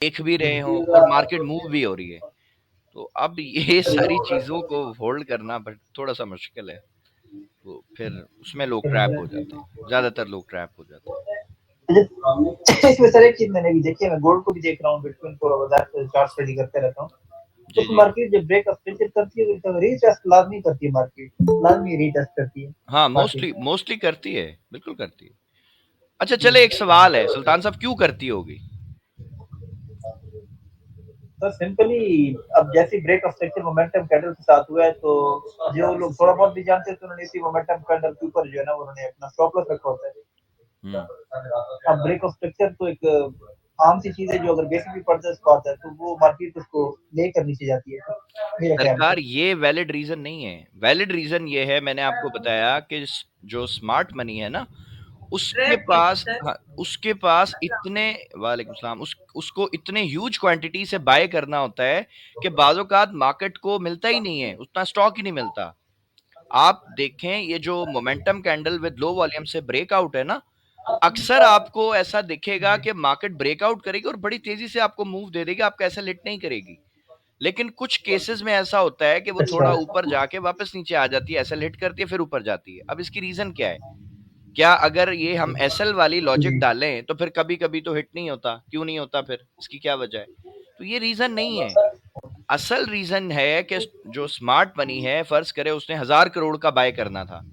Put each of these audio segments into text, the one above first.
देख भी रहे हो और मार्केट मूव भी हो रही है। तो अब ये सारी चीजों को होल्ड करना बट थोड़ा सा मुश्किल है, तो फिर उसमें लोग ट्रैप हो जाते हैं, ज्यादातर लोग ट्रैप हो जाते हैं। इसमें सर एक चीज मैंने भी देखी है, मैं गोल्ड को भी देख रहा हूँ, बिटकॉइन को बाजार चार्ट स्टडी करते रहता हूँ। तो जी जी। मार्केट जब ब्रेक स्ट्रक्चर करती है तो रीटेस्ट लाजमी करती है, मार्केट लाजमी रीटेस्ट करती है हाँ, मार्केट। मोस्टली मोस्टली करती है, बिल्कुल करती है। अच्छा चले, एक सवाल है सुल्तान साहब, क्यों करती होगी? तो सिंपली अब जैसे break of structure momentum candle के साथ हुआ है, तो जो लोग थोड़ा बहुत भी जानते हैं तो उन्होंने इसी मोमेंटम कैंडल के ऊपर जो है ना उन्होंने अपना स्टॉप लॉस रखा होता है। हम्म। अब ब्रेक ऑफ स्ट्रक्चर तो एक आम सी चीज है, जो अगर बेसिक भी पढ़ता है उसको आता है, तो वो मार्केट उसको लेकर नीचे जाती है, मेरा ख्याल से। सरकार, ये वैलिड रीजन नहीं है। वैलिड रीजन ये है, मैंने आपको बताया कि जो स्मार्ट मनी है ना, उसके पास, हाँ, उसके पास इतने, वालेकुम सलाम, उसको इतने ह्यूज क्वांटिटी से बाय करना होता है कि बाज़-औक़ात मार्केट को मिलता ही नहीं है, उतना स्टॉक ही नहीं मिलता। आप देखें, ये जो momentum candle with low volume से ब्रेकआउट है ना, अक्सर आपको ऐसा दिखेगा कि मार्केट ब्रेकआउट करेगी और बड़ी तेजी से आपको मूव दे देगी, आपका ऐसा हिट नहीं करेगी। लेकिन कुछ केसेस में ऐसा होता है कि वो अच्छा। थोड़ा ऊपर जाके वापस नीचे आ जाती है, एसएल हिट करती है, फिर ऊपर जाती है। अब इसकी रीजन क्या है? क्या अगर ये हम एसएल वाली लॉजिक जी। डालें तो फिर कभी कभी तो हिट नहीं होता? क्यों नहीं होता फिर? इसकी क्या वजह है? तो ये रीजन नहीं है। असल रीजन है कि जो स्मार्ट मनी है, फर्ज करे उसने 1000 करोड़ का बाय करना था,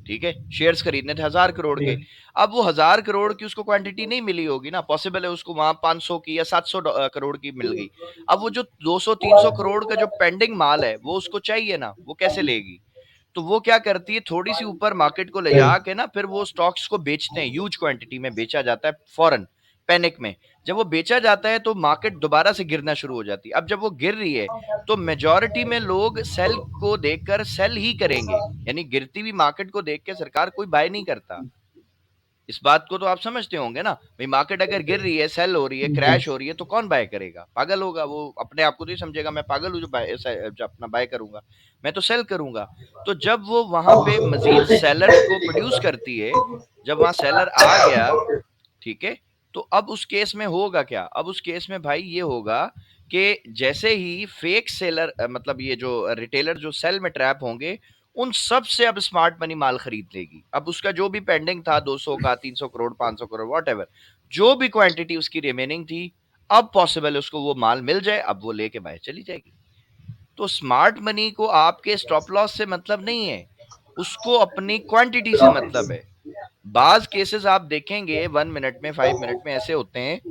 ठीक है, शेयर्स खरीदने थे 1000 करोड़ जी। के। अब वो 1000 करोड़ की उसको क्वांटिटी नहीं मिली होगी ना, पॉसिबल है उसको वहां 500 की या 700 करोड़ की मिल गई। अब वो जो 200-300 करोड़ का जो पेंडिंग माल है वो उसको चाहिए ना, वो कैसे लेगी? तो वो क्या करती है, थोड़ी सी ऊपर मार्केट को ले जी। जाके ना फिर वो स्टॉक्स को बेचते हैं, ह्यूज क्वांटिटी में बेचा जाता है फौरन, पैनिक में। जब वो बेचा जाता है तो मार्केट दोबारा से गिरना शुरू हो जाती है। अब जब वो गिर रही है तो मेजॉरिटी में लोग सेल को देखकर सेल ही करेंगे, यानी गिरती हुई मार्केट को देख के सरकार कोई बाय नहीं करता। इस बात को तो आप समझते होंगे ना भाई, मार्केट अगर गिर रही है, सेल हो रही है, जी। क्रैश हो रही है, तो कौन बाय करेगा? पागल होगा वो, अपने आप को तो ये समझेगा मैं पागल हूं जो जो अपना बाय करूंगा, मैं तो सेल करूंगा। तो जब वो वहां पे मजीद सेलर्स को प्रोड्यूस करती है, जब वहां सेलर आ गया, ठीक है, तो अब उस केस में होगा क्या? अब उस केस में भाई ये होगा कि जैसे ही फेक सेलर, मतलब ये जो रिटेलर जो सेल में ट्रैप होंगे, उन सब से अब स्मार्ट मनी माल खरीद लेगी। अब उसका जो भी पेंडिंग था, 200 का, 300 करोड़, 500 करोड़, वॉट, जो भी क्वांटिटी उसकी रिमेनिंग थी, अब पॉसिबल है उसको वो माल मिल जाए, अब वो लेके बाहर चली जाएगी। तो स्मार्ट मनी को आपके स्टॉप लॉस से मतलब नहीं है, उसको अपनी क्वांटिटी से मतलब है। बाज केसेस आप देखेंगे 1 मिनट में, 5 मिनट में ऐसे होते हैं,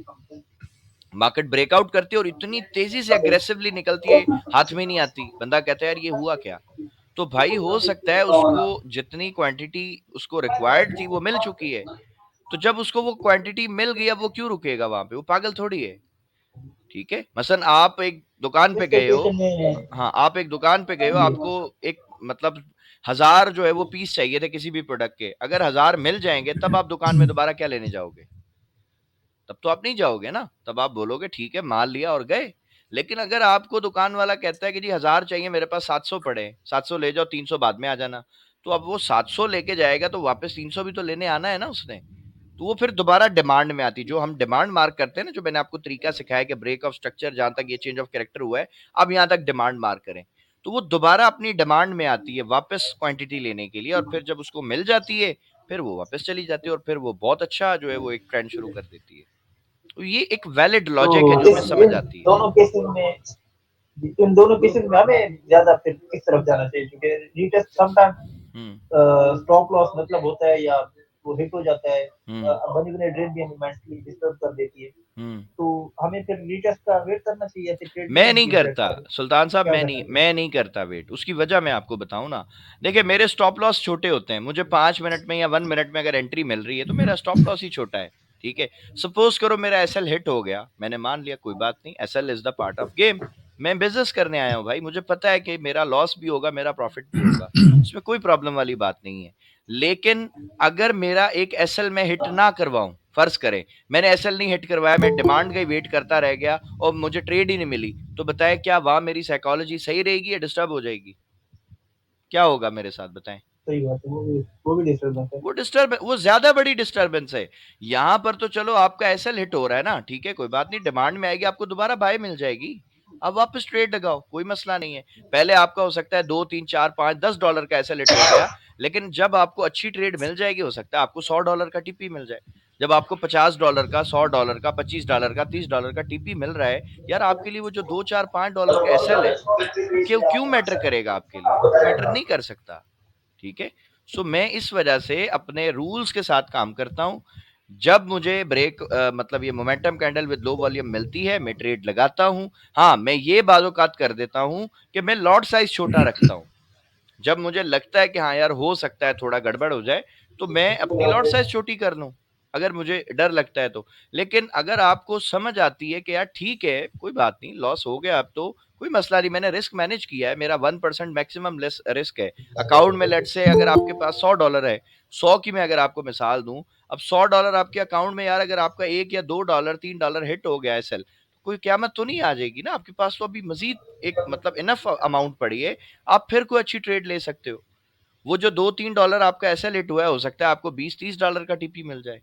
मार्केट ब्रेकआउट करती है और इतनी तेजी से अग्रेसिवली निकलती है, हाथ में नहीं आती। बंदा कहता है यार ये हुआ क्या? तो भाई हो सकता है उसको जितनी क्वांटिटी उसको रिक्वायर्ड थी वो मिल चुकी है। तो जब उसको वो क्वांटिटी मिल गई, अब वो क्यों रुकेगा वहां पे? वो पागल थोड़ी है। ठीक है, मसलन आप एक दुकान पे इस गए हो, सिचुएशन में हाँ, आप एक दुकान पे गए हो, जी। आपको एक, मतलब 1000 जो है वो पीस चाहिए थे किसी भी प्रोडक्ट के, अगर 1000 मिल जाएंगे तब आप दुकान में दोबारा क्या लेने जाओगे? तब तो आप नहीं जाओगे ना, तब आप बोलोगे ठीक है माल लिया और गए। लेकिन अगर आपको दुकान वाला कहता है कि जी 1000 चाहिए, मेरे पास 700 पड़े हैं, 700 ले जाओ, 300 बाद में आ जाना, तो अब वो 700 लेके जाएगा तो वापस 300 भी तो लेने आना है ना उसने। तो वो फिर दोबारा डिमांड में आती, जो हम डिमांड मार्क करते हैं ना, जो मैंने आपको तरीका सिखाया कि ब्रेक ऑफ स्ट्रक्चर, जहां तक ये चेंज ऑफ कैरेक्टर हुआ है, अब यहां तक डिमांड मार्क करें, तो वो दोबारा अपनी डिमांड में आती है वापस क्वांटिटी लेने के लिए, और फिर जब उसको मिल जाती है फिर वो वापस चली जाती है, और फिर वो बहुत अच्छा जो है वो एक ट्रेंड शुरू कर देती है। तो ये एक वैलिड लॉजिक है तो जो हमें समझ इन आती है। दोनों केसेस में इन दोनों केसेस में हमें ज्यादा फिर किस तरफ जाना चाहिए, क्योंकि रीटेस्ट समटाइम हम्म। स्टॉप लॉस मतलब होता है या वो हिट हो जाता है, हम्म। बनी बनी ड्रीम भी हमें मेंटली डिस्टर्ब कर देती है। हम्म। तो हमें फिर रीटेस्ट का वेट करना चाहिए या फिर ट्रेड मैं करनी नहीं चाहिए इस करता रेट पर, सुल्तान साहब, क्या मैं करना नहीं चाहिए? मैं नहीं करता वेट। उसकी वजह मैं आपको बताऊं ना, देखिए मेरे स्टॉप लॉस छोटे होते हैं, मुझे 5 मिनट में या 1 मिनट में अगर एंट्री मिल रही है तो मेरा स्टॉप लॉस ही छोटा है। ठीक है, सपोज करो मेरा एसएल हिट हो गया, मैंने मान लिया कोई बात नहीं, SL is the part of game. मैं बिजनेस करने आया हूं भाई, मुझे पता है कि मेरा लॉस भी होगा, मेरा प्रॉफिट भी होगा, इसमें कोई प्रॉब्लम वाली बात नहीं है। लेकिन अगर मेरा एक एसएल में हिट ना करवाऊं, फर्ज करें मैंने एसएल नहीं हिट करवाया, मैं डिमांड का वेट करता रह गया और मुझे ट्रेड ही नहीं मिली, तो बताएं क्या वहां मेरी साइकोलॉजी सही रहेगी या डिस्टर्ब हो जाएगी? क्या होगा मेरे साथ बताएं? सही बात है, वो भी डिस्टर्बेंस है। वो ज्यादा बड़ी डिस्टर्बेंस है। यहाँ पर तो चलो आपका एसएल हिट हो रहा है ना, ठीक है, कोई बात नहीं, डिमांड में आएगी, आपको दोबारा बाय मिल जाएगी, अब वापस ट्रेड लगाओ, कोई मसला नहीं है। पहले आपका हो सकता है 2 3 4 5 10 डॉलर का एसएल हिट हो गया, लेकिन जब आपको अच्छी ट्रेड मिल जाएगी, हो सकता है आपको $100 का टीपी मिल जाए। जब आपको $50 का, $100 का, $25 का, $30 का टीपी मिल रहा है, यार आपके लिए वो जो $2 4 5 का एसएल है, वो क्यों क्यों मैटर करेगा आपके लिए? वो मैटर नहीं कर सकता। ठीक है। सो मैं इस वजह से अपने रूल्स के साथ काम करता हूं। जब मुझे ब्रेक मतलब ये momentum candle with low volume मिलती है, मैं ट्रेड लगाता हूं। हाँ, मैं ये बाज़ोकात कर देता हूं कि मैं लॉट साइज छोटा रखता हूं। जब मुझे लगता है कि हाँ यार हो सकता है थोड़ा गड़बड़ हो जाए, तो मैं अपनी लॉट साइज छोटी कर लूं, अगर मुझे डर लगता है तो। लेकिन अगर आपको समझ आती है कि यार ठीक है, कोई बात नहीं, लॉस हो गया, अब तो कोई मसला नहीं, मैंने रिस्क मैनेज किया है, मेरा 1% मैक्सिमम लेस रिस्क है अकाउंट में। लेट से अगर आपके पास $100 है, 100 की मैं अगर आपको मिसाल दूं, अब $100 आपके अकाउंट में, यार अगर आपका $1 या $2 $3 हिट हो गया है सेल, कोई क्यामत तो नहीं आ जाएगी ना, आपके पास तो अभी मजीद एक मतलब इनफ अमाउंट पड़ी है, आप फिर कोई अच्छी ट्रेड ले सकते हो। वो जो $2 3 आपका ऐसा लेट हुआ है, हो सकता है आपको $20 30 का टीपी मिल जाए,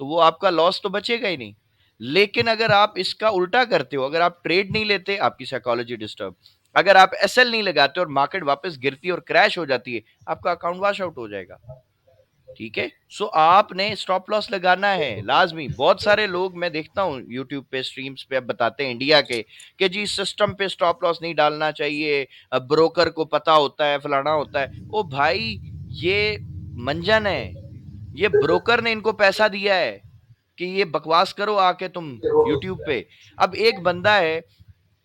तो वो आपका लॉस तो बचेगा ही नहीं। लेकिन अगर आप इसका उल्टा करते हो, अगर आप ट्रेड नहीं लेते, आपकी साइकोलॉजी डिस्टर्ब, अगर आप एसएल नहीं लगाते और मार्केट वापस गिरती है और क्रैश हो जाती है, आपका अकाउंट वॉश आउट हो जाएगा। ठीक है। सो आपने स्टॉप लॉस लगाना है लाजमी। बहुत सारे लोग मैं देखता हूँ यूट्यूब पे स्ट्रीम्स पे अब बताते हैं इंडिया के, कि जी सिस्टम पे स्टॉप लॉस नहीं डालना चाहिए, अब ब्रोकर को पता होता है, फलाना होता है। ओ भाई, ये मंजन है, ये ब्रोकर ने इनको पैसा दिया है कि ये बकवास करो आके तुम यूट्यूब पे। अब एक बंदा है,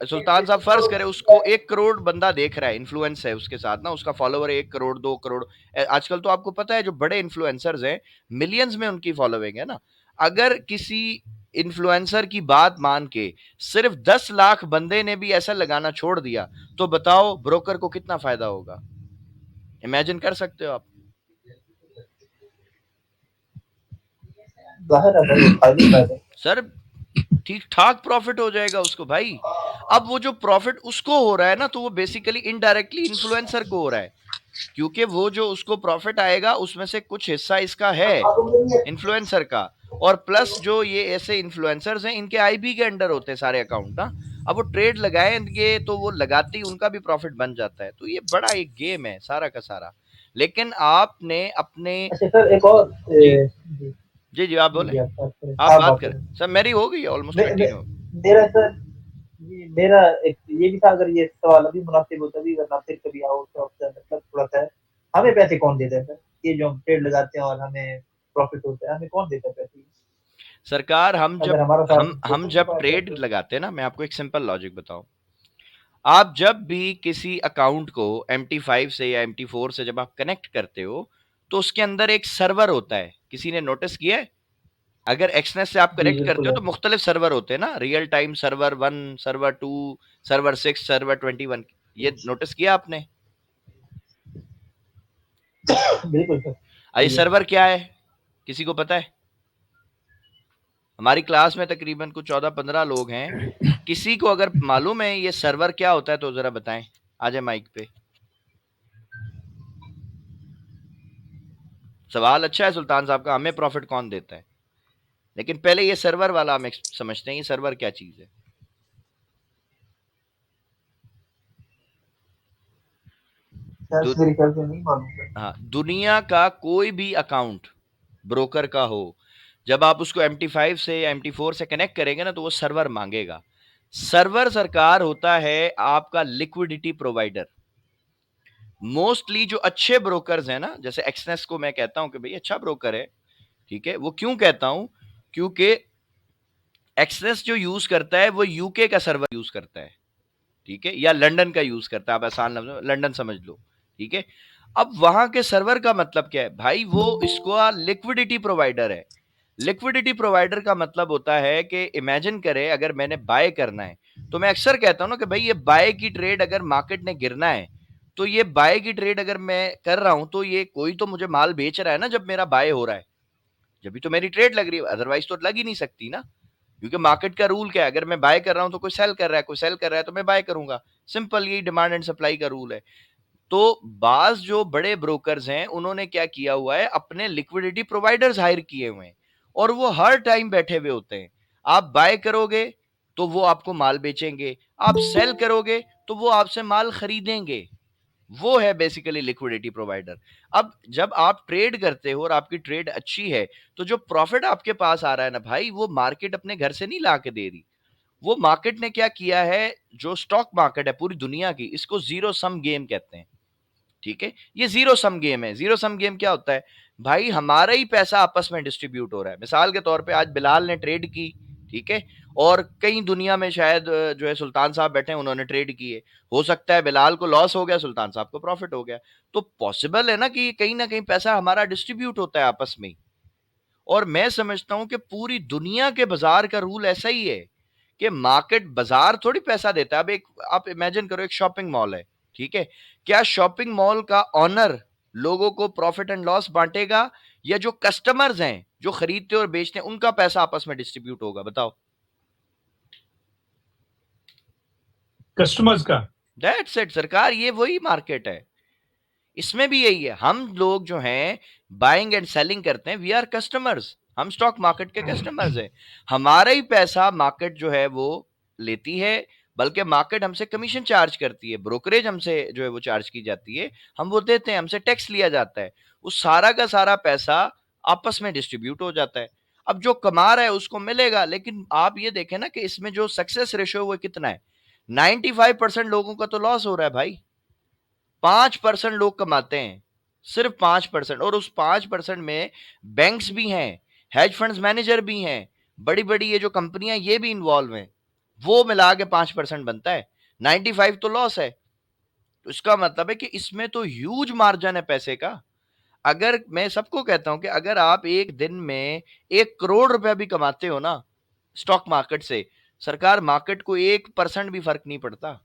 सुल्तान साहब, फर्ज करे उसको 1 करोड़ बंदा देख रहा है, इन्फ्लुएंस है उसके साथ ना, उसका फॉलोवर है 1 करोड़ 2 करोड़। आजकल तो आपको पता है जो बड़े इन्फ्लुएंसर्स हैं, मिलियंस में उनकी फॉलोइंग है ना। अगर किसी इन्फ्लुएंसर की बात मान के सिर्फ 10 लाख बंदे ने भी ऐसा लगाना छोड़ दिया, तो बताओ ब्रोकर को कितना फायदा होगा? इमेजिन कर सकते हो आप? जाहिर है भाई, फायदे ही फायदे। सर, ठीक ठाक प्रॉफिट हो जाएगा उसको भाई। अब वो जो प्रॉफिट उसको हो रहा है ना, तो वो बेसिकली इनडायरेक्टली इन्फ्लुएंसर को हो रहा है, क्योंकि वो जो उसको प्रॉफिट आएगा उसमें से कुछ हिस्सा इसका है, इन्फ्लुएंसर का। और प्लस जो ये ऐसे इन्फ्लुएंसर्स हैं, इनके आईबी के अंडर होते हैं सारे अकाउंट ना। अब वो ट्रेड लगाएंगे तो वो लगाते ही उनका भी प्रॉफिट बन जाता है। तो ये बड़ा एक गेम है सारा का सारा। लेकिन आपने अपने, अच्छा सर, एक और जी जी जी जी, आप बोले, जी, आप बात करें, आप आप बात बात करें। करें। सर मेरी हो गई ऑलमोस्ट मैं कंटिन्यू। मेरा सर, जी मेरा एक ये भी था, अगर ये सवाल अभी मुनासिब होता भी, वरना फिर कभी आओ तो आपसे मतलब थोड़ा सा है, हमें पैसे कौन देता है सर? ये जो हम ट्रेड लगाते हैं और हमें प्रॉफिट होता है, हमें कौन देता है पैसे? सरकार, अगर हमारा साथ हम दोस्तों के जब पास है ट्रेड तो। लगाते हैं ना, मैं आपको एक सिंपल लॉजिक बताऊं। आप जब भी किसी अकाउंट को MT5 से या MT4 से जब आप कनेक्ट करते हो, तो उसके अंदर एक सर्वर होता है, किसी ने नोटिस किया है? अगर एक्सनेस से आप जी कनेक्ट करते बिल्कुल हो है। तो मुख्तलिफ सर्वर होते हैं ना, real time server 1, server 2, server 6, server 21। ये नोटिस किया आपने? बिल्कुल सर, ये सही है। सर्वर क्या है, किसी को पता है? हमारी क्लास में तकरीबन कुछ 14 15 लोग हैं, किसी को अगर मालूम है ये सर्वर क्या होता है तो जरा बताएं, आ जाए माइक पे। सवाल अच्छा है सुल्तान साहब का, हमें प्रॉफिट कौन देता है? लेकिन पहले ये सर्वर वाला हम समझते हैं, ये सर्वर क्या चीज है। सर दु, मेरे ख्याल से नहीं मालूम सर। हाँ, दुनिया का कोई भी अकाउंट ब्रोकर का हो, जब आप उसको MT5 से या MT4 से कनेक्ट करेंगे ना, तो वो सर्वर मांगेगा। सर्वर सरकार होता है आपका लिक्विडिटी प्रोवाइडर। मोस्टली जो अच्छे ब्रोकर्स हैं ना, जैसे एक्सनेस को मैं कहता हूं कि भाई अच्छा ब्रोकर है, ठीक है, वो क्यों कहता हूं? क्योंकि एक्सनेस जो यूज करता है वो यूके का सर्वर यूज करता है, ठीक है, या लंदन का यूज करता है, आप आसान लफ्ज़ में लंदन समझ लो, ठीक है। अब वहां के सर्वर का मतलब क्या है भाई? वो इसको लिक्विडिटी प्रोवाइडर है। लिक्विडिटी प्रोवाइडर का मतलब होता है कि इमेजिन करें अगर मैंने बाय करना है, तो मैं अक्सर कहता हूं ना कि भाई ये बाय की ट्रेड अगर मार्केट ने गिरना है, तो ये बाय की ट्रेड अगर मैं कर रहा हूं, तो ये कोई तो मुझे माल बेच रहा है ना, जब मेरा बाय हो रहा है, जब भी तो मेरी ट्रेड लग रही है, अदरवाइज तो लग ही नहीं सकती ना। क्योंकि मार्केट का रूल क्या है, अगर मैं बाय कर रहा हूं तो कोई सेल कर रहा है, कोई सेल कर रहा है तो मैं बाय करूंगा। सिंपल, यही डिमांड एंड सप्लाई का रूल है। तो बाज जो बड़े ब्रोकर्स हैं उन्होंने क्या किया हुआ है, अपने लिक्विडिटी प्रोवाइडर्स हायर किए हुए हैं और वो हर टाइम बैठे हुए होते हैं। आप बाय करोगे तो वो आपको माल बेचेंगे, आप सेल करोगे तो वो आपसे माल खरीदेंगे। वो है बेसिकली लिक्विडिटी प्रोवाइडर। अब जब आप ट्रेड करते हो और आपकी ट्रेड अच्छी है, तो जो प्रॉफिट आपके पास आ रहा है ना भाई, वो मार्केट अपने घर से नहीं ला के दे रही। वो मार्केट ने क्या किया है, जो स्टॉक मार्केट है पूरी दुनिया की, इसको जीरो सम गेम कहते हैं। ठीक है, ये जीरो सम गेम है। जीरो सम गेम क्या होता है भाई, हमारा ही पैसा आपस में डिस्ट्रीब्यूट हो रहा है। मिसाल के तौर पे आज बिलाल ने ट्रेड की, ठीक है, और कई दुनिया में शायद जो है सुल्तान साहब बैठे हैं, उन्होंने ट्रेड किए। हो सकता है बिलाल को लॉस हो गया, सुल्तान साहब को प्रॉफिट हो गया। तो पॉसिबल है ना कहीं पैसा हमारा डिस्ट्रीब्यूट होता है आपस में। और मैं समझता हूं कि पूरी दुनिया के बाजार का रूल ऐसा ही है कि मार्केट, बाजार थोड़ी पैसा देता है। अब एक आप इमेजिन करो, एक शॉपिंग मॉल है, ठीक है, क्या शॉपिंग मॉल का ऑनर लोगों को प्रॉफिट एंड लॉस बांटेगा, या जो कस्टमर्स हैं जो खरीदते और बेचते हैं उनका पैसा आपस में डिस्ट्रीब्यूट होगा? बताओ। कस्टमर्स का। दैट्स इट सरकार, ये वही मार्केट है। इसमें भी यही है, हम लोग जो हैं बाइंग एंड सेलिंग करते हैं, वी आर कस्टमर्स, हम स्टॉक मार्केट के कस्टमर्स हैं। हमारा ही पैसा मार्केट जो है वो लेती है, बल्कि मार्केट हमसे कमीशन चार्ज करती है, ब्रोकरेज हमसे जो है वो चार्ज की जाती है, हम वो देते हैं, हमसे टैक्स लिया जाता है। उस सारा का सारा पैसा आपस में डिस्ट्रीब्यूट हो जाता है। अब जो कमा रहा है उसको मिलेगा, लेकिन आप ये देखें ना कि इसमें जो सक्सेस रेशियो वो कितना है। 95% लोगों का तो लॉस हो रहा है भाई, 5% लोग कमाते हैं, सिर्फ 5%। और उस 5% में बैंक्स भी हैं, हेज फंड्स मैनेजर भी हैं, बड़ी बड़ी ये जो कंपनियां ये भी इन्वॉल्व हैं। वो मिला के 5% बनता है, 95 तो लॉस है। तो इसका मतलब है कि इसमें तो ह्यूज मार्जिन है पैसे का। अगर मैं सबको कहता हूं कि अगर आप एक दिन में 1 करोड़ रुपया भी कमाते हो ना स्टॉक मार्केट से, सरकार मार्केट को 1% भी फर्क नहीं पड़ता।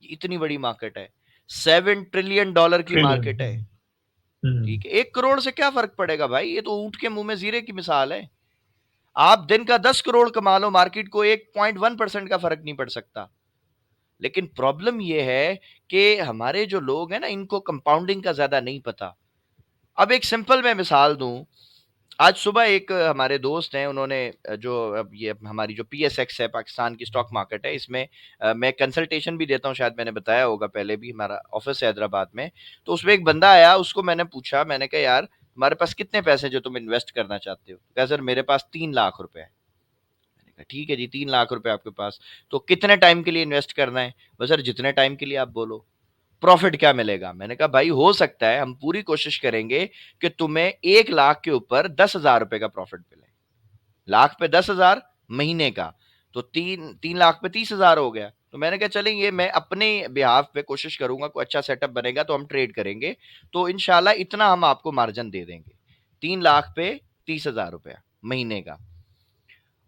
इतनी बड़ी मार्केट है, $7 ट्रिलियन की ट्रिलियन। मार्केट है। ठीक है, 1 करोड़ से क्या फर्क पड़ेगा भाई, ये तो ऊंट के मुंह में जीरे की मिसाल है। आप दिन का 10 करोड़ कमा लो, मार्केट को 1.1% का फर्क नहीं पड़ सकता। लेकिन प्रॉब्लम यह है कि हमारे जो लोग हैं ना, इनको कंपाउंडिंग का ज्यादा नहीं पता। अब एक सिंपल मैं मिसाल दूं, आज सुबह एक हमारे दोस्त हैं, उन्होंने जो अब ये हमारी जो पीएसएक्स है, पाकिस्तान की स्टॉक मार्केट है, इसमें मैं कंसल्टेशन भी देता हूँ, शायद मैंने बताया होगा पहले भी, हमारा ऑफिस है हैदराबाद में। तो उसमें एक बंदा आया, उसको मैंने पूछा, मैंने कहा यार हमारे पास कितने पैसे जो तुम इन्वेस्ट करना चाहते हो? कहा सर मेरे पास 3 लाख रुपए है। मैंने कहा ठीक है जी, 3 लाख रुपए आपके पास, तो कितने टाइम के लिए इन्वेस्ट करना है? बस सर जितने टाइम के लिए आप बोलो। प्रॉफिट क्या मिलेगा? मैंने कहा भाई हो सकता है, हम पूरी कोशिश करेंगे कि तुम्हें 1 लाख के ऊपर 10,000 रुपए का प्रॉफिट मिले। लाख पे 10,000 महीने का, तो 3 लाख पे 30,000 हो गया। तो मैंने कहा चलेंगे, मैं अपने बिहाफ पे कोशिश करूंगा, कोई अच्छा सेटअप बनेगा तो हम ट्रेड करेंगे, तो इनशाला इतना हम आपको मार्जिन दे देंगे। 3 लाख पे 30,000 रुपया महीने का।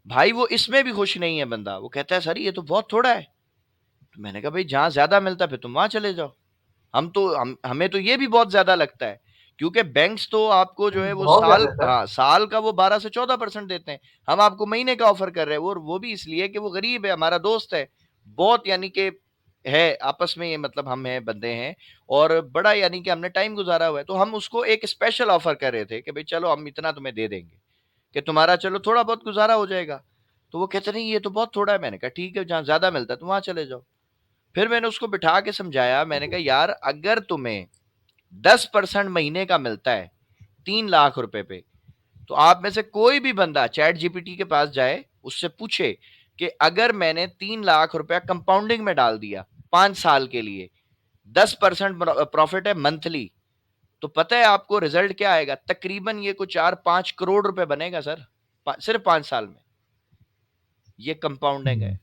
भाई वो इसमें भी खुश नहीं है बंदा, वो कहता है सर ये तो बहुत थोड़ा है। तो मैंने कहा भाई जहां ज्यादा मिलता है फिर तुम वहां चले जाओ, हमें तो ये भी बहुत ज्यादा लगता है, क्योंकि बैंक्स तो आपको जो है वो बहुत साल, ज्यादा सर। हाँ साल का वो 12 से 14% देते हैं। हम आपको महीने का ऑफर कर रहे हैं, वो भी इसलिए कि वो गरीब है, हमारा दोस्त है, बहुत यानी कि है आपस में, ये मतलब हम हैं बंदे हैं, और बड़ा यानी कि हमने टाइम गुजारा हुआ है, तो हम उसको एक स्पेशल ऑफर कर रहे थे कि भाई चलो हम इतना तुम्हें दे देंगे कि तुम्हारा चलो थोड़ा बहुत गुजारा हो जाएगा। तो वो कहते नहीं ये तो बहुत थोड़ा है। मैंने कहा ठीक है, जहां ज्यादा मिलता है तुम वहां चले जाओ। फिर मैंने उसको बिठा के समझाया, मैंने कहा यार अगर तुम्हें 10% महीने का मिलता है 3 लाख रुपए पे, तो आप में से कोई भी बंदा चैट जीपीटी के पास जाए, उससे पूछे कि अगर मैंने 3 लाख रुपया कंपाउंडिंग में डाल दिया 5 साल के लिए, 10% प्रॉफिट है मंथली, तो पता है आपको रिजल्ट क्या आएगा? तकरीबन ये कुछ 4-5 करोड़ रुपए बनेगा सर, सिर्फ 5 साल में। ये कंपाउंडिंग है।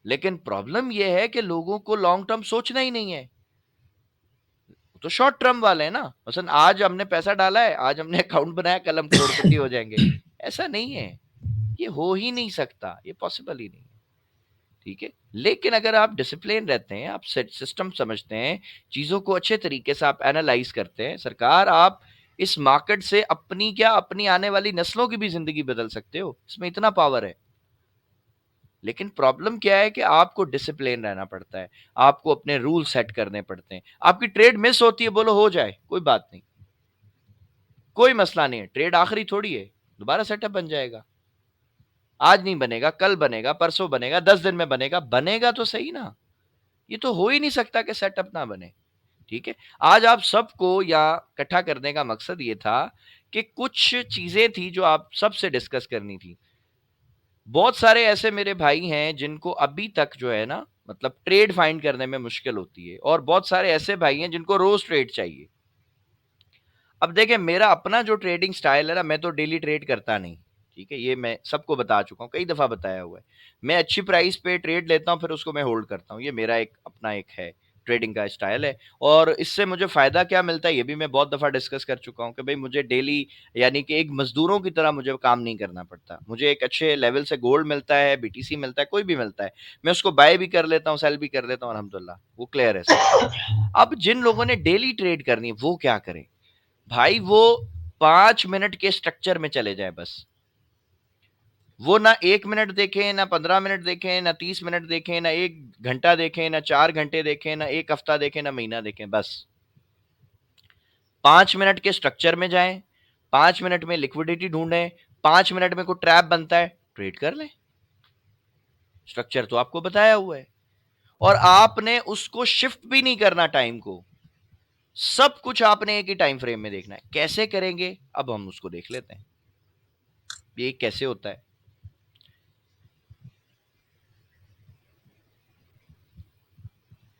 लेकिन प्रॉब्लम यह है कि लोगों को लॉन्ग टर्म सोचना ही नहीं है, तो शॉर्ट टर्म वाले हैं ना। मसलन आज हमने पैसा डाला है, आज हमने अकाउंट बनाया, कल हम करोड़पति हो जाएंगे, ऐसा नहीं है। ये हो ही नहीं सकता, ये पॉसिबल ही नहीं है। ठीक है, लेकिन अगर आप डिसिप्लिन रहते हैं, आप सिस्टम समझते हैं, चीजों को अच्छे तरीके से आप एनालाइज करते हैं, सरकार आप इस मार्केट से अपनी क्या, अपनी आने वाली नस्लों की भी जिंदगी बदल सकते हो, इसमें इतना पावर है। लेकिन प्रॉब्लम क्या है कि आपको डिसिप्लिन रहना पड़ता है, आपको अपने रूल सेट करने पड़ते हैं। आपकी ट्रेड मिस होती है, बोलो हो जाए, कोई बात नहीं, कोई मसला नहीं है, ट्रेड आखिरी थोड़ी है, दोबारा सेटअप बन जाएगा। आज नहीं बनेगा, कल बनेगा, परसों बनेगा, 10 दिन में बनेगा, बनेगा तो सही ना। ये तो हो ही नहीं सकता कि सेटअप ना बने। ठीक है, आज आप सबको या इकट्ठा करने का मकसद ये था कि कुछ चीजें थी जो आप सबसे डिस्कस करनी थी। बहुत सारे ऐसे मेरे भाई हैं जिनको अभी तक जो है ना, मतलब ट्रेड फाइंड करने में मुश्किल होती है, और बहुत सारे ऐसे भाई हैं जिनको रोज ट्रेड चाहिए। अब देखिए, मेरा अपना जो ट्रेडिंग स्टाइल है ना, मैं तो डेली ट्रेड करता नहीं। ठीक है, ये मैं सबको बता चुका हूँ, कई दफा बताया हुआ है। मैं अच्छी प्राइस पे ट्रेड लेता हूँ, फिर उसको मैं होल्ड करता हूँ। ये मेरा एक अपना एक है, ट्रेडिंग का स्टाइल है। और इससे मुझे फायदा क्या मिलता है, ये भी मैं बहुत दफा डिस्कस कर चुका हूँ कि भाई मुझे डेली, यानी कि एक मजदूरों की तरह मुझे काम नहीं करना पड़ता। मुझे एक अच्छे लेवल से गोल्ड मिलता है, बीटीसी मिलता है, कोई भी मिलता है, मैं उसको बाय भी कर लेता हूँ, सेल भी कर लेता हूँ, अल्हम्दुलिल्लाह, वो क्लियर है सब कुछ। अब जिन लोगों ने डेली ट्रेड करनी है वो क्या करें भाई? वो 5 मिनट के स्ट्रक्चर में चले जाए बस। वो ना 1 मिनट देखें, ना 15 मिनट देखें, ना 30 मिनट देखें, ना 1 घंटा देखें, ना 4 घंटे देखें, ना 1 हफ्ता देखें, ना महीना देखें, बस 5 मिनट के स्ट्रक्चर में जाएं, 5 मिनट में लिक्विडिटी ढूंढें, 5 मिनट में कोई ट्रैप बनता है, ट्रेड कर लें। स्ट्रक्चर तो आपको बताया हुआ है, और आपने उसको शिफ्ट भी नहीं करना टाइम को। सब कुछ आपने एक ही टाइम फ्रेम में देखना है। कैसे करेंगे, अब हम उसको देख लेते हैं, ये कैसे होता है।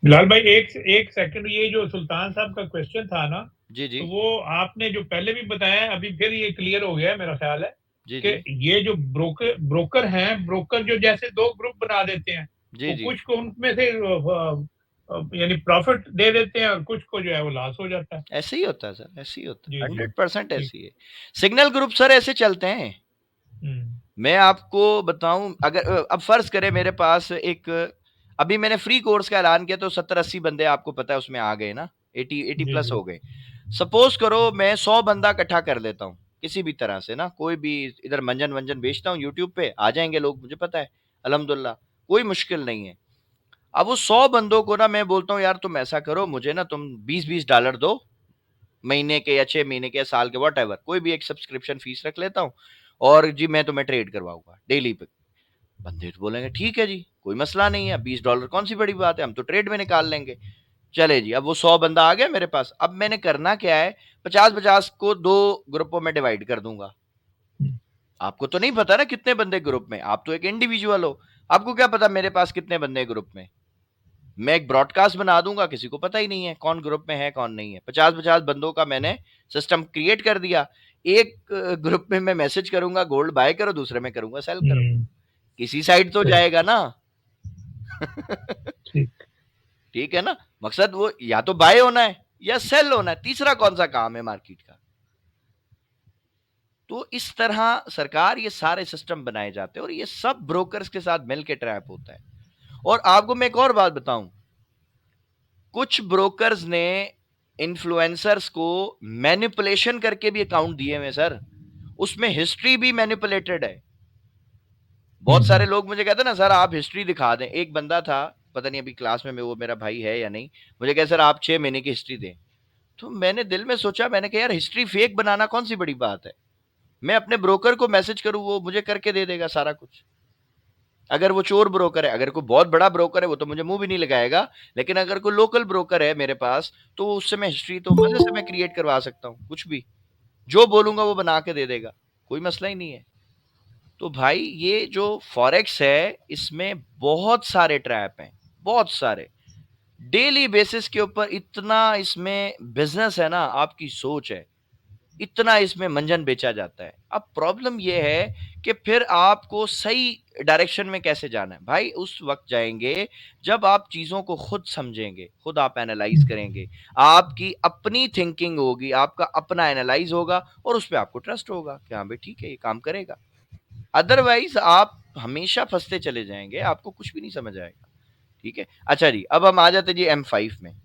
बिलाल भाई, एक एक सेकंड, ये जो सुल्तान साहब का क्वेश्चन था ना, जी जी तो वो आपने जो पहले भी बताया है, अभी फिर ये क्लियर हो गया है मेरा ख्याल है जी कि जी ये जो ब्रोकर ब्रोकर हैं, ब्रोकर जो जैसे दो ग्रुप बना देते हैं, जी वो जी कुछ को उनमें से यानी प्रॉफिट दे देते हैं और कुछ को जो है वो लॉस हो जाता है। ऐसे ही होता है सर, ऐसे ही होता जी है, जी। 100% ठीक। ऐसे ही है। सिग्नल ग्रुप सर ऐसे चलते हैं। हम्म। मैं आपको बताऊं, अगर अब फर्ज करें मेरे पास एक, अभी मैंने फ्री कोर्स का ऐलान किया तो 70-80 बंदे आपको पता है उसमें आ गए ना, 80 जी प्लस जी। हो गए। सपोज करो मैं 100 बंदा इकट्ठा कर लेता हूँ किसी भी तरह से ना, कोई भी इधर मंजन वंजन बेचता हूँ यूट्यूब पे, आ जाएंगे लोग, मुझे पता है, अल्हम्दुलिल्लाह, कोई मुश्किल नहीं है। अब वो 100 बंदों को ना मैं बोलता हूँ, यार तुम ऐसा करो, मुझे ना तुम 20-20 डॉलर दो, महीने के या 6 महीने के या साल के, वट एवर, कोई भी एक सब्सक्रिप्शन फीस रख लेता हूँ, और जी मैं तुम्हें ट्रेड करवाऊंगा डेली पे। बंदे तो बोलेंगे ठीक है जी, कोई मसला नहीं है, 20 डॉलर कौन सी बड़ी बात है, हम तो ट्रेड में निकाल लेंगे। चले जी, अब वो 100 बंदा आ गया मेरे पास। अब मैंने करना क्या है, 50-50 को दो ग्रुपों में डिवाइड कर दूंगा। आपको तो नहीं पता ना कितने बंदे ग्रुप में, आप तो एक इंडिविजुअल हो, आपको क्या पता मेरे पास कितने बंदे ग्रुप में। मैं एक ब्रॉडकास्ट बना दूंगा, किसी को पता ही नहीं है कौन ग्रुप में है कौन नहीं है। 50-50 बंदों का मैंने सिस्टम क्रिएट कर दिया। एक ग्रुप में मैं मैसेज करूंगा गोल्ड बाय करो, दूसरे में करूंगा सेल करो, हम्म। किसी साइड तो सही। जाएगा ना। ठीक। ठीक है ना, मकसद वो या तो बाय होना है या सेल होना है, तीसरा कौन सा काम है मार्केट का। तो इस तरह सरकार ये सारे सिस्टम बनाए जाते हैं, और ये सब ब्रोकर्स के साथ मिलकर ट्रैप होता है। और आपको मैं एक और बात बताऊं, कुछ ब्रोकर्स ने इन्फ्लुएंसर्स को मैनिपुलेशन करके भी अकाउंट दिए हुए सर, उसमें हिस्ट्री भी मैनिपुलेटेड है। बहुत सारे हम्म। लोग मुझे कहते हैं ना, सर आप हिस्ट्री दिखा दें। एक बंदा था, पता नहीं अभी क्लास में वो मेरा भाई है या नहीं, मुझे कहे सर आप 6 महीने की हिस्ट्री दें। तो मैंने दिल में सोचा, मैंने कहा यार हिस्ट्री फेक बनाना कौन सी बड़ी बात है, मैं अपने ब्रोकर को मैसेज करूं, वो मुझे करके दे देगा सारा कुछ। अगर वो चोर ब्रोकर है, अगर कोई बहुत बड़ा ब्रोकर है, वो तो मुझे मुंह भी नहीं लगाएगा। लेकिन अगर कोई लोकल ब्रोकर है मेरे पास, तो उससे मैं हिस्ट्री तो मजे से मैं क्रिएट करवा सकता हूँ, कुछ भी जो बोलूंगा वो बना के दे देगा, कोई मसला ही नहीं है। तो भाई ये जो फॉरेक्स है, इसमें बहुत सारे ट्रैप हैं, बहुत सारे, डेली बेसिस के ऊपर इतना इसमें बिजनेस है ना, आपकी सोच है, इतना इसमें मंजन बेचा जाता है। अब प्रॉब्लम यह है कि फिर आपको सही डायरेक्शन में कैसे जाना है भाई, उस वक्त जाएंगे जब आप चीजों को खुद समझेंगे, खुद आप एनालाइज करेंगे, आपकी अपनी थिंकिंग होगी, आपका अपना एनालाइज होगा, और उस पर आपको ट्रस्ट होगा कि हाँ भाई ठीक है ये काम करेगा। अदरवाइज आप हमेशा फंसते चले जाएंगे, आपको कुछ भी नहीं समझ आएगा। ठीक है, अच्छा जी, अब हम आ जाते जी M5 में।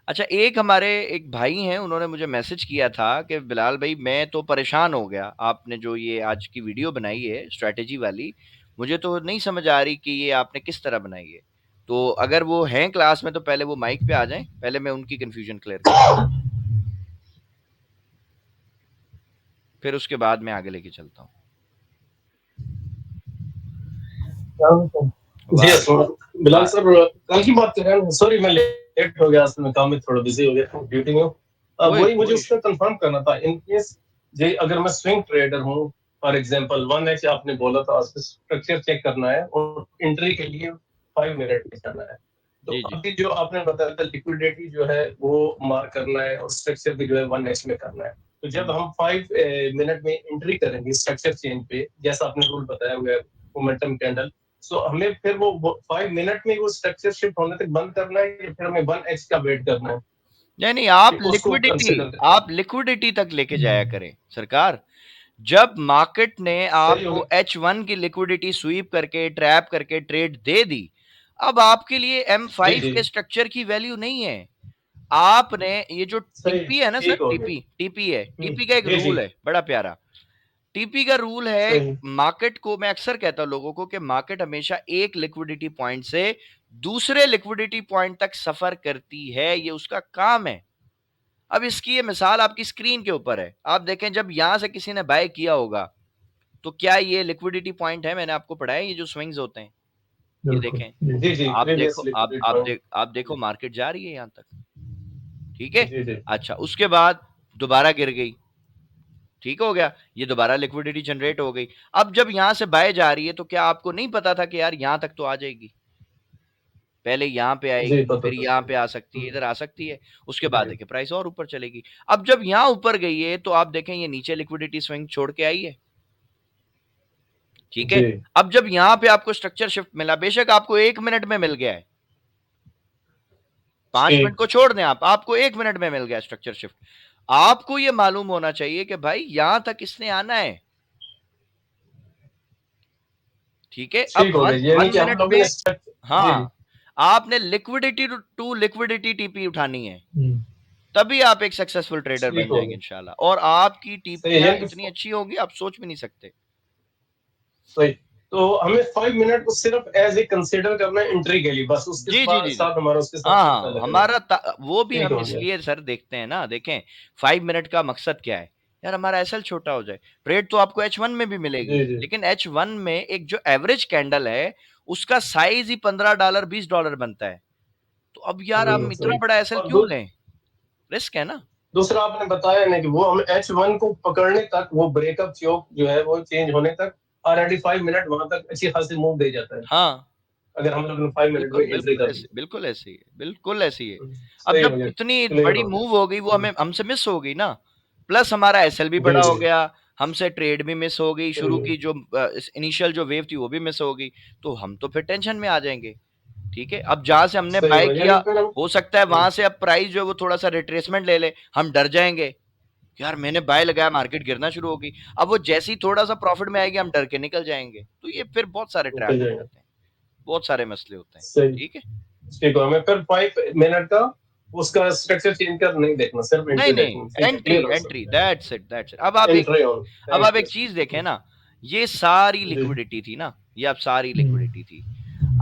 अच्छा, एक हमारे एक भाई हैं, उन्होंने मुझे मैसेज किया था कि बिलाल भाई मैं तो परेशान हो गया, आपने जो ये आज की वीडियो बनाई है स्ट्रैटेजी वाली, मुझे तो नहीं समझ आ रही कि ये आपने किस तरह बनाई है। तो अगर वो हैं क्लास में तो पहले वो माइक पे आ जाएं, पहले मैं उनकी कंफ्यूजन क्लियर करता हूँ, फिर उसके बाद मैं आगे लेके चलता हूँ। जी वाह बिलाल वाह। सर, कल की बात कर रहे हैं। सॉरी मैं लेट हो गया, असल में काम में थोड़ा बिजी हो गया, ड्यूटी में हूँ। कोई वही मुझे कोई उसमें कंफर्म करना था, इन केस जे अगर मैं स्विंग ट्रेडर हूँ, फॉर एग्जांपल 1x आपने बोला था, स्ट्रक्चर चेक करना है और एंट्री के लिए 5 मिनट में जाना है। तो जी जी अभी जो आपने बताया था लिक्विडिटी जो है वो मार्क करना है और स्ट्रक्चर भी जो है 1x में करना है। तो जब हम 5 मिनट में एंट्री करेंगे स्ट्रक्चर चेंज पे, जैसा आपने रूल बताया हुआ है मोमेंटम कैंडल, सो हमें फिर वो 5 मिनट में वो स्ट्रक्चर शिफ्ट होने तक बंद करना है या फिर हमें 1x का वेट करना है नहीं नहीं, कि उसको कंसिडर करें? आप लिक्विडिटी तक लेके जाया करें सरकार। जब मार्केट ने सही हो आपको गया। H1 की लिक्विडिटी स्वीप करके ट्रैप करके ट्रेड दे दी, अब आपके लिए जी M5 जी के स्ट्रक्चर की वैल्यू नहीं है। आपने ये जो सही, टीपी है ना सर, ठीक हो गया। टीपी है, टीपी का एक जी जी रूल है बड़ा प्यारा। टीपी का रूल है, सही। मार्केट को मैं अक्सर कहता हूं लोगों को कि मार्केट हमेशा एक लिक्विडिटी पॉइंट से दूसरे लिक्विडिटी पॉइंट तक सफर करती है, ये उसका काम है। अब इसकी ये मिसाल आपकी स्क्रीन के ऊपर है, आप देखें जब यहां से किसी ने बाय किया होगा तो क्या ये लिक्विडिटी पॉइंट है? मैंने आपको पढ़ाया ये जो स्विंग्स होते हैं, ये बिल्कुल देखें। जी जी आप प्रीवियस देखो, लिक्विडिटी पॉइंट। आप देखो मार्केट जा रही है यहां तक, ठीक है। जी जी अच्छा, उसके बाद दोबारा गिर गई, ठीक हो गया, ये दोबारा लिक्विडिटी जनरेट हो गई। अब जब यहां से बाय जा रही है तो क्या आपको नहीं पता था कि यार यहां तक तो आ जाएगी, पहले यहां पे जी, आएगी पता फिर था यहां सही। पे आ सकती है, इधर आ सकती है, उसके बाद जी देखिए प्राइस और ऊपर चलेगी। अब जब यहां ऊपर गई है तो आप देखें ये नीचे लिक्विडिटी स्विंग छोड़ के आई है, ठीक है। जी अब जब यहां पे आपको स्ट्रक्चर शिफ्ट मिला, बेशक आपको 1 मिनट में मिल गया है, 5 मिनट ठीक। को छोड़ दें आप, आपको 1 मिनट में मिल गया स्ट्रक्चर शिफ्ट। आपको ये मालूम होना चाहिए कि भाई यहां तक इसने आना है, ठीक है। अब ठीक हो गया, वन यानी वन कि हम मिनट लोगों में, ने स्ट्रक्चर। जी हाँ, आपने लिक्विडिटी टू लिक्विडिटी टीपी उठानी है, तभी आप एक सक्सेसफुल ट्रेडर ठीक बन हो जाएंगे गया। इंशाल्लाह। और आपकी सही है, टीपियां यानी कि इतनी अच्छी होंगी आप सोच भी नहीं सकते। सही। तो हमें 5 मिनट को सिर्फ एज ए कंसिडर करना है एंट्री के लिए, बस उसके जी जी बाद जी जी। साथ हमारा उसके साथ हाँ चलता हाँ, लगेगा। वो भी ठीक हम हो गया। इसलिए सर देखते हैं ना, देखें 5 मिनट का मकसद क्या है, यार हमारा एसएल छोटा हो जाए। ट्रेड तो आपको H1 में भी मिलेगी, जी जी लेकिन H1 में एक जो एवरेज कैंडल है उसका साइज ही $15 $20 बनता है। तो अब यार हम इतना सही। बड़ा एसएल और क्यों लें, रिस्क है ना। दूसरा आपने बताया ना कि वो हम H1 को पकड़ने तक, वो ब्रेकअप चौक जो है वो चेंज होने तक ऑलरेडी 5 मिनट वहां तक अच्छी खासी मूव दे जाता है, हाँ, अगर हम लोग ने 5 मिनट में एंट्री कर दी। बिल्कुल ऐसे ही है, बिल्कुल ऐसे ही है। अब सही हो जब गया, इतनी क्लियर बड़ी हो गया। मूव हो गई वो हमें हमसे मिस हो गई ना, प्लस हमारा एसएल भी जी बड़ा हो जी गया, हमसे ट्रेड भी मिस हो गई, सही शुरू है। की जो इनिशियल जो वेव थी वो भी मिस हो गई, तो हम तो फिर टेंशन में आ जाएंगे, ठीक है। अब जहां से हमने सही बाय हो, यानी किया, फिर हम। हो सकता है वहां से अब प्राइस जो है वो थोड़ा सा रिट्रेसमेंट ले ले, हम डर जाएंगे, यार मैंने बाय लगाया मार्केट गिरना शुरू हो गई। अब वो जैसे ही थोड़ा सा प्रॉफिट में आएगी हम डर के निकल जाएंगे, तो ये फिर बहुत सारे ट्रैप निकल हो जाएगा। जाते हैं, बहुत सारे मसले होते हैं, सही। ठीक है। ठीक है, हमें फिर 5 मिनट का उसका स्ट्रक्चर चेंज कर नहीं देखना, सिर्फ नहीं एंट्री नहीं, देखना। ठीक है, एंट्री क्लियर हो entry, sir. That's it that's it. Entry on. अब थैंक आप यू एक चीज देखें सर। ना, ये सारी जी लिक्विडिटी थी ना, ये अब सारी लिक्विडिटी थी।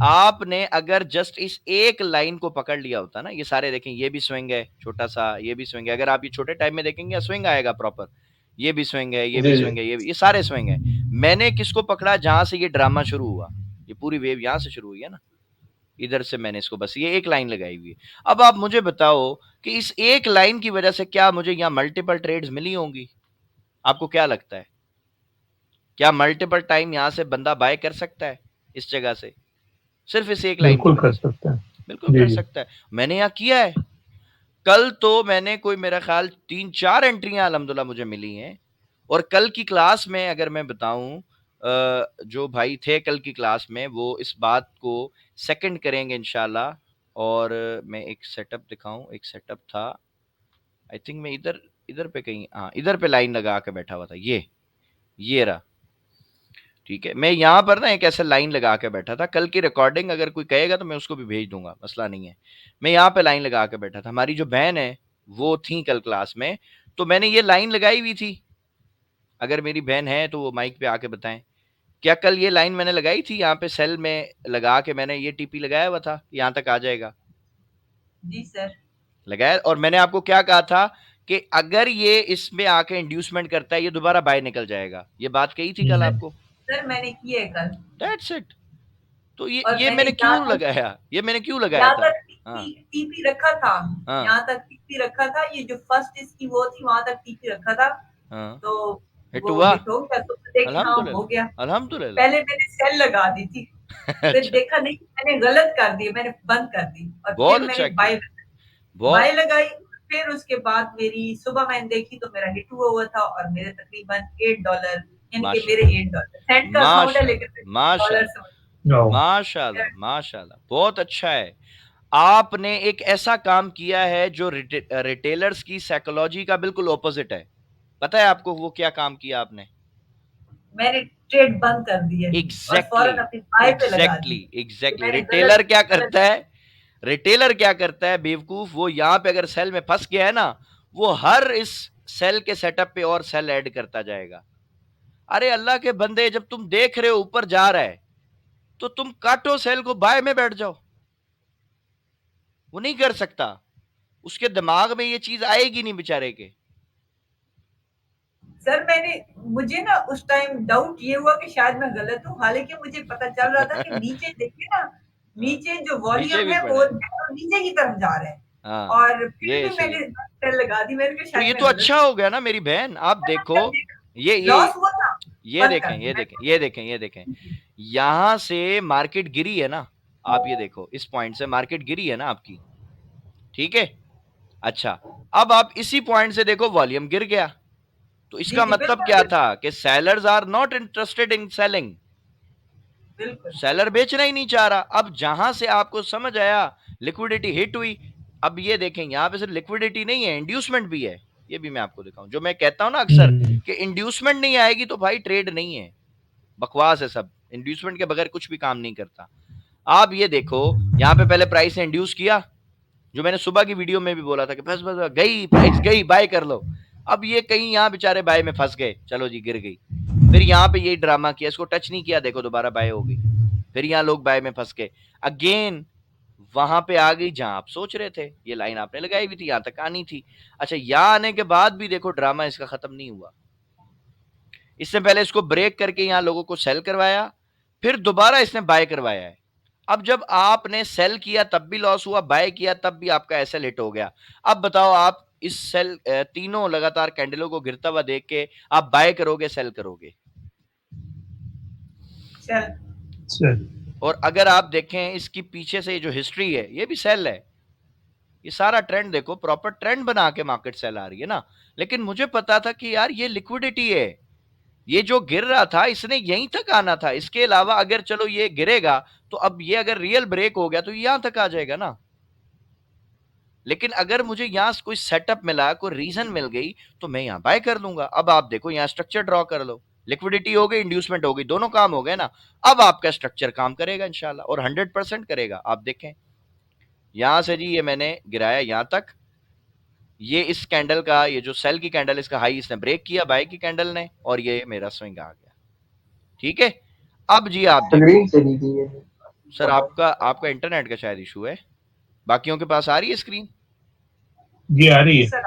आपने अगर जस्ट इस एक लाइन को पकड़ लिया होता ना, ये सारे देखें, ये भी स्विंग है छोटा सा, ये भी स्विंग है, अगर आप ये छोटे टाइम में देखेंगे स्विंग आएगा प्रॉपर, ये भी स्विंग है, ये भी जी जी स्विंग है, ये सारे स्विंग है। मैंने किसको पकड़ा, जहां से ये ड्रामा शुरू हुआ, ये पूरी वेव यहां से शुरू हुई है ना, इधर से मैंने इसको बस ये एक लाइन लगाई हुई है। अब आप मुझे बताओ कि इस एक लाइन की वजह से क्या मुझे यहाँ मल्टीपल ट्रेड्स मिली होंगी? आपको क्या लगता है, क्या मल्टीपल टाइम यहां से बंदा बाय कर सकता है इस जगह से, सिर्फ इस एक लाइन की बिल्कुल वजह कर से? सकते हैं। बिल्कुल जी कर जी सकता है, मैंने यहाँ किया है। कल तो मैंने कोई मेरा ख्याल 3-4 एंट्रियां अल्हम्दुलिल्लाह मुझे मिली हैं। और कल की क्लास में अगर मैं बताऊं, जो भाई थे कल की क्लास में वो इस बात को सेकंड करेंगे इंशाल्लाह। और मैं एक सेटअप दिखाऊं, एक सेटअप था, आई थिंक मैं इधर इधर पे कहीं, हाँ इधर पे लाइन लगा के बैठा हुआ था, ये रहा, ठीक है। मैं यहाँ पर ना एक ऐसा लाइन लगा के बैठा था, कल की रिकॉर्डिंग अगर कोई कहेगा तो मैं उसको भी भेज दूंगा, मसला नहीं है। मैं यहाँ पे लाइन लगा के बैठा था, हमारी जो बहन है वो थी कल क्लास में, तो मैंने ये लाइन लगाई हुई थी। अगर मेरी बहन है तो वो माइक पे आके बताएं क्या कल ये लाइन मैंने लगाई थी यहाँ पे सेल में लगा के, मैंने ये टीपी लगाया हुआ था यहाँ तक आ जाएगा? जी सर। लगाया। और मैंने आपको क्या कहा था कि अगर ये इसमें आके इंड्यूसमेंट करता है ये दोबारा बाय निकल जाएगा, ये बात कही थी कल आपको। सर मैंने की है कल। That's it. तो और ये मैंने क्यों लगाया, ये मैंने क्यों लगाया था? हाँ टीपी रखा था, हाँ यहाँ तक टीपी रखा था, ये जो फर्स्ट इसकी वो थी वहां तक टीपी रखा था। हाँ, तो हिट वो हुआ। हिट हो गया, तो देखिए हाँ हो अल्हम्दुलिल्लाह, गया। अल्हम्दुलिल्लाह। पहले मैंने सेल लगा दी थी, फिर अच्छा, देखा नहीं, मैंने गलत कर दी, मैंने बंद कर दी और बहुत फिर अच्छा मैंने किया, बाय बहुत। लगाई। फिर उसके बाद मेरी सुबह मैंने देखी तो मेरा हिट हुआ था और मेरे तकरीबन $8, यानी कि मेरे $8 सेंट का अमाउंट है, लेकिन डॉलर से माशाल्लाह, माशाल्लाह, बहुत अच्छा है। आपने एक ऐसा काम किया है जो रिटेलर्स की साइकोलॉजी का बिल्कुल ऑपोजिट है। पता है आपको वो क्या काम किया आपने? मैंने ट्रेड बंद कर दी है और फौरन अपनी बाय पे लगा दी। एग्जैक्टली। रिटेलर क्या करता है, रिटेलर क्या करता है बेवकूफ, वो यहां पे अगर सेल में फंस गया है ना, वो हर इस सेल के सेटअप पे और सेल ऐड करता जाएगा। अरे अल्लाह के बंदे, जब तुम देख रहे हो ऊपर जा रहा है तो तुम काटो सेल को, बाय में बैठ जाओ। वो नहीं कर सकता, उसके दिमाग में ये चीज आएगी नहीं बेचारे के। सर मुझे ना उस टाइम डाउट ये हुआ कि शायद मैं गलत हूँ, हालांकि मुझे पता चल रहा था कि नीचे देखिए ना, नीचे जो वॉल्यूम है वो नीचे की तरफ जा रहा है। हाँ, और फिर ये भी सही मैंने है। सेल लगा दी, मैंने कहा तो ये शायद तो मैं अच्छा हो गया ना मेरी बहन। आप देखो, ये लॉस हुआ था, ये देखें, ये देखें, ये देखें, ये देखें, यहां से मार्केट गिरी है ना, आप ये देखो, इस पॉइंट से मार्केट गिरी है ना आपकी, ठीक है। अच्छा, अब आप इसी पॉइंट से देखो वॉल्यूम गिर गया, तो इसका मतलब क्या था कि sellers are not interested in selling, seller बेचना ही नहीं चाह रहा। अब जहां से आपको समझ आया लिक्विडिटी हिट हुई, अब ये देखें यहां पे सिर्फ लिक्विडिटी नहीं है, इंड्यूसमेंट भी है। ये भी मैं आपको दिखाऊं, जो मैं कहता हूं ना अक्सर कि इंड्यूसमेंट नहीं आएगी तो भाई ट्रेड नहीं है, बकवास है सब, इंड्यूसमेंट के बगैर कुछ भी काम नहीं करता। आप ये देखो, यहां पे पहले प्राइस ने इंड्यूस किया, जो मैंने सुबह की वीडियो में भी बोला था कि बस बस गई प्राइस गई, बाय कर लो। अब ये कहीं यहाँ बेचारे बाय में फंस गए, चलो जी गिर गई। फिर यहाँ पे यही ड्रामा किया, इसको टच नहीं किया, देखो दोबारा बाय हो गई। फिर यहाँ लोग बाय में फंस गए, अगेन वहां पे आ गई जहां आप सोच रहे थे। ये लाइन आपने लगाई हुई थी, यहां तक आनी थी। अच्छा, यहाँ आने के बाद भी देखो ड्रामा इसका खत्म नहीं हुआ। इससे पहले इसको ब्रेक करके यहाँ लोगों को सेल करवाया, फिर दोबारा इसने बाय करवाया है। अब जब आपने सेल किया तब भी लॉस हुआ, बाय किया तब भी आपका एसएल हिट हो गया। अब बताओ, आप इस सेल तीनों लगातार कैंडलों को गिरता हुआ देख के आप बाय करोगे, सेल करोगे? सेल। और अगर आप देखें इसकी पीछे से जो हिस्ट्री है, ये भी सेल है। ये सारा ट्रेंड देखो, प्रॉपर ट्रेंड बना के मार्केट सेल आ रही है ना। लेकिन मुझे पता था कि यार ये लिक्विडिटी है, ये जो गिर रहा था इसने यहीं तक आना था। इसके अलावा अगर चलो ये गिरेगा तो अब ये अगर रियल ब्रेक हो गया तो यहां तक आ जाएगा ना। लेकिन अगर मुझे यहां कोई सेटअप मिला, कोई रीजन मिल गई, तो मैं यहां बाय कर लूंगा। अब आप देखो, यहां स्ट्रक्चर ड्रॉ कर लो, लिक्विडिटी हो गई, इंड्यूसमेंट हो गई, दोनों काम हो गए ना। अब आपका स्ट्रक्चर काम करेगा इंशाल्लाह, और 100% करेगा। आप देखें यहां से जी, ये मैंने गिराया यहां तक, ये इस कैंडल का, ये जो सेल की कैंडल, इसका हाई इसने ब्रेक किया बाय की कैंडल ने, और ये मेरा स्विंग आ गया, ठीक है। अब जी आप देखो, सर आपका इंटरनेट का शायद इशू है, बाकियों के पास आ रही है स्क्रीन? जी आ रही है।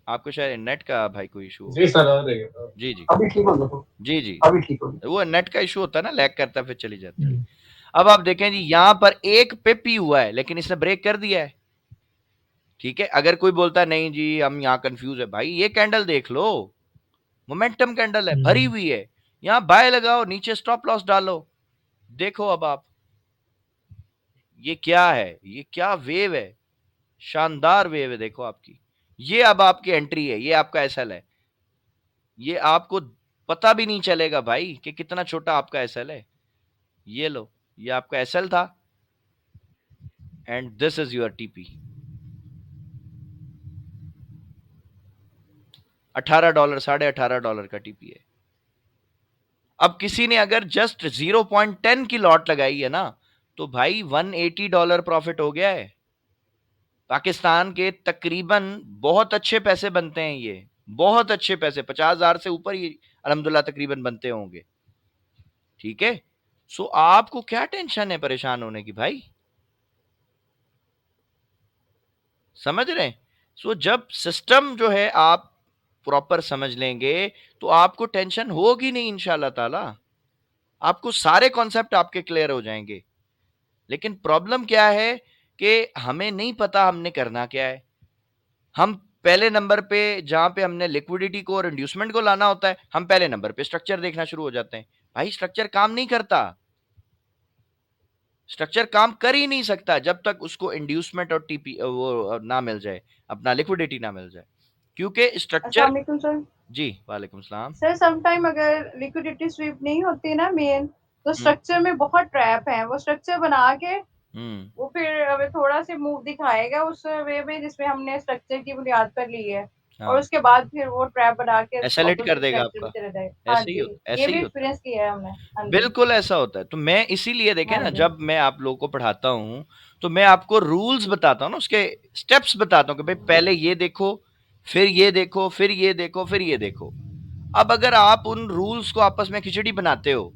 आपको शायद नेट का भाई कोई इशू जी सर आ रही है। जी जी अभी ठीक हो गया, जी जी, अभी ठीक हो गया। वो नेट का इशू होता है ना, लैग करता है फिर चली जाती है। अब आप देखें जी, यहां पर एक पिप ही हुआ है लेकिन इसने ब्रेक कर दिया है, ठीक है। अगर कोई बोलता है नहीं जी हम यहाँ कंफ्यूज है, भाई ये कैंडल देख लो, मोमेंटम कैंडल है, भरी हुई है, यहां बाय लगाओ, नीचे स्टॉप लॉस डालो। देखो अब आप, ये क्या है, ये क्या वेव है, शानदार वेव है देखो आपकी। ये अब आपकी एंट्री है, ये आपका एसएल है। ये आपको पता भी नहीं चलेगा भाई कि कितना छोटा आपका एसएल है। ये लो, ये आपका एसएल था, and this is your TP. $18, $18.5 का टीपी है। अब किसी ने अगर जस्ट 0.10 की लॉट लगाई है ना, तो भाई $180 प्रॉफिट हो गया है। पाकिस्तान के तकरीबन बहुत अच्छे पैसे बनते हैं, ये बहुत अच्छे पैसे, 50,000 से ऊपर ही अल्हम्दुलिल्लाह तकरीबन बनते होंगे। ठीक है, सो आपको क्या टेंशन है परेशान होने की भाई, समझ रहे हैं? सो जब सिस्टम जो है आप प्रॉपर समझ लेंगे तो आपको टेंशन होगी नहीं इंशाल्लाह ताला, आपको सारे कॉन्सेप्ट आपके क्लियर हो जाएंगे। लेकिन प्रॉब्लम क्या है कि हमें नहीं पता हमने करना क्या है। हम पहले नंबर पे जहां पे हमने लिक्विडिटी को और इंड्यूसमेंट को लाना होता है, हम पहले नंबर पे स्ट्रक्चर देखना शुरू हो जाते हैं। भाई स्ट्रक्चर काम नहीं करता, स्ट्रक्चर काम कर ही नहीं सकता जब तक उसको इंड्यूसमेंट और टीपी वो ना मिल जाए, अपना लिक्विडिटी ना मिल जाए, क्योंकि अस्सलाम स्ट्रक्चर। वालेकुम सर। जी वालेकुम सलाम। सर समटाइम अगर लिक्विडिटी स्वीप नहीं होती ना मेन, तो हम्म स्ट्रक्चर में बहुत ट्रैप है। वो स्ट्रक्चर बना के हम्म वो फिर हमें थोड़ा से मूव दिखाएगा उस वे में जिसमें हमने स्ट्रक्चर की बुनियाद पर ली है, और हाँ, उसके बाद फिर वो ट्रैप बना के एसेलेट कर ऑपोजिट देगा स्ट्रक्चर आपका, में चले जाएगा। हाँ ऐसे ही जी, होता, ये ऐसे ही भी होता है। एक्सपीरियंस किया है हमने। हाँ जी, बिल्कुल ऐसा होता है, तो मैं इसीलिए देखें हाँ ना, जी, जब मैं आप लोगों को पढ़ाता हूं तो मैं आपको रूल्स बताता हूं ना, उसके स्टेप्स बताता हूं कि भाई पहले ये देखो, फिर ये देखो, फिर ये देखो, फिर ये देखो। अब अगर आप उन रूल्स को आपस में खिचड़ी बनाते हो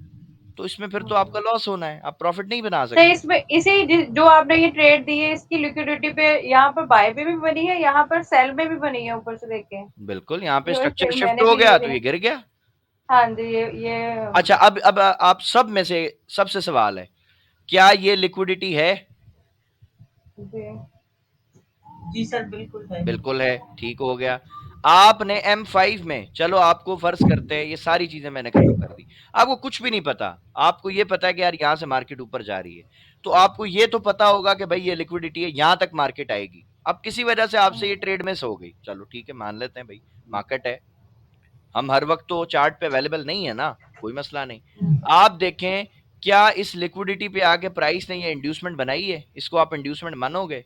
तो इसमें फिर तो आपका लॉस होना है, आप प्रॉफिट नहीं बना सर सकते। इसमें जो आपने ये ट्रेड दी है इसकी लिक्विडिटी पे यहाँ पर बाय पे भी बनी है, यहाँ पर सेल में भी बनी है, ऊपर से देखें बिल्कुल, यहाँ पे स्ट्रक्चर जो शिफ्ट मैंने हो भी गया लिए तो थे। ये गिर गया। हाँ जी, ये अच्छा, अब आप सब में से सबसे सवाल है, क्या ये लिक्विडिटी है? जी जी सर, बिल्कुल है। बिल्कुल है, ठीक हो गया। आपने M5 में, चलो आपको फर्ज करते हैं ये सारी चीजें मैंने खत्म कर दी, आपको कुछ भी नहीं पता, आपको ये पता है कि यार यहां से मार्केट ऊपर जा रही है, तो आपको ये तो पता होगा कि भाई ये लिक्विडिटी है, यहां तक मार्केट आएगी। अब किसी वजह से आपसे ये ट्रेड मिस हो गई, चलो ठीक है, मान लेते हैं भाई मार्केट है, हम हर वक्त तो चार्ट पे अवेलेबल नहीं है ना, कोई मसला नहीं। आप देखें, क्या इस लिक्विडिटी पे आके प्राइस ने ये इंड्यूसमेंट बनाई है? इसको आप इंड्यूसमेंट मानोगे?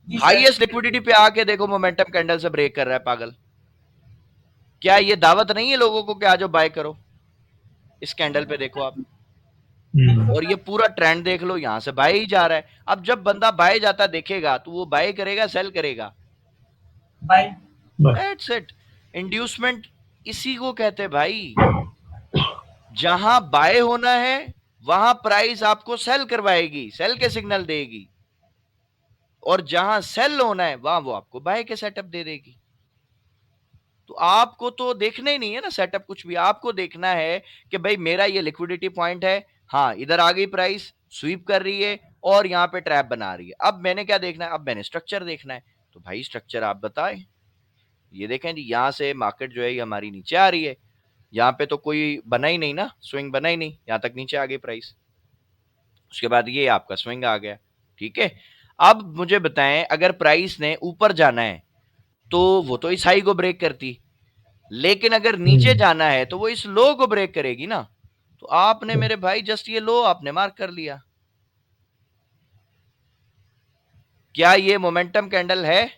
जी सर, हाईएस्ट लिक्विडिटी पे आके देखो मोमेंटम कैंडल से ब्रेक कर रहा है पागल, क्या ये दावत नहीं है लोगों को कि आ जाओ बाय करो? इस कैंडल पे देखो आप, और ये पूरा ट्रेंड देख लो, यहां से बाय ही जा रहा है। अब जब बंदा बाय जाता देखेगा तो वो बाय करेगा सेल करेगा? बाय। दैट्स इट, इंड्यूसमेंट इसी को कहते हैं भाई। जहां बाय होना है वहां प्राइस आपको सेल करवाएगी, सेल के सिग्नल देगी, और जहां सेल होना है वहां वो आपको बाय के सेटअप दे देगी। तो आपको तो देखना ही नहीं है ना सेटअप कुछ भी, आपको देखना है कि भाई मेरा ये लिक्विडिटी पॉइंट है, हाँ इधर आ गई प्राइस, स्वीप कर रही है और यहाँ पे ट्रैप बना रही है। अब मैंने क्या देखना है? अब मैंने स्ट्रक्चर देखना है। तो भाई स्ट्रक्चर आप बताएं, ये देखें जी, यहाँ से मार्केट जो है ये हमारी नीचे आ रही है, यहाँ पे तो कोई बना ही नहीं ना, स्विंग बना ही नहीं, यहाँ तक नीचे आ गई प्राइस, उसके बाद ये आपका स्विंग आ गया, ठीक है। अब मुझे बताएं, अगर प्राइस ने ऊपर जाना है तो वो तो इस हाई को ब्रेक करती, लेकिन अगर नीचे जाना है तो वो इस लो को ब्रेक करेगी ना। तो आपने मेरे भाई जस्ट ये लो आपने मार्क कर लिया, क्या ये मोमेंटम कैंडल है?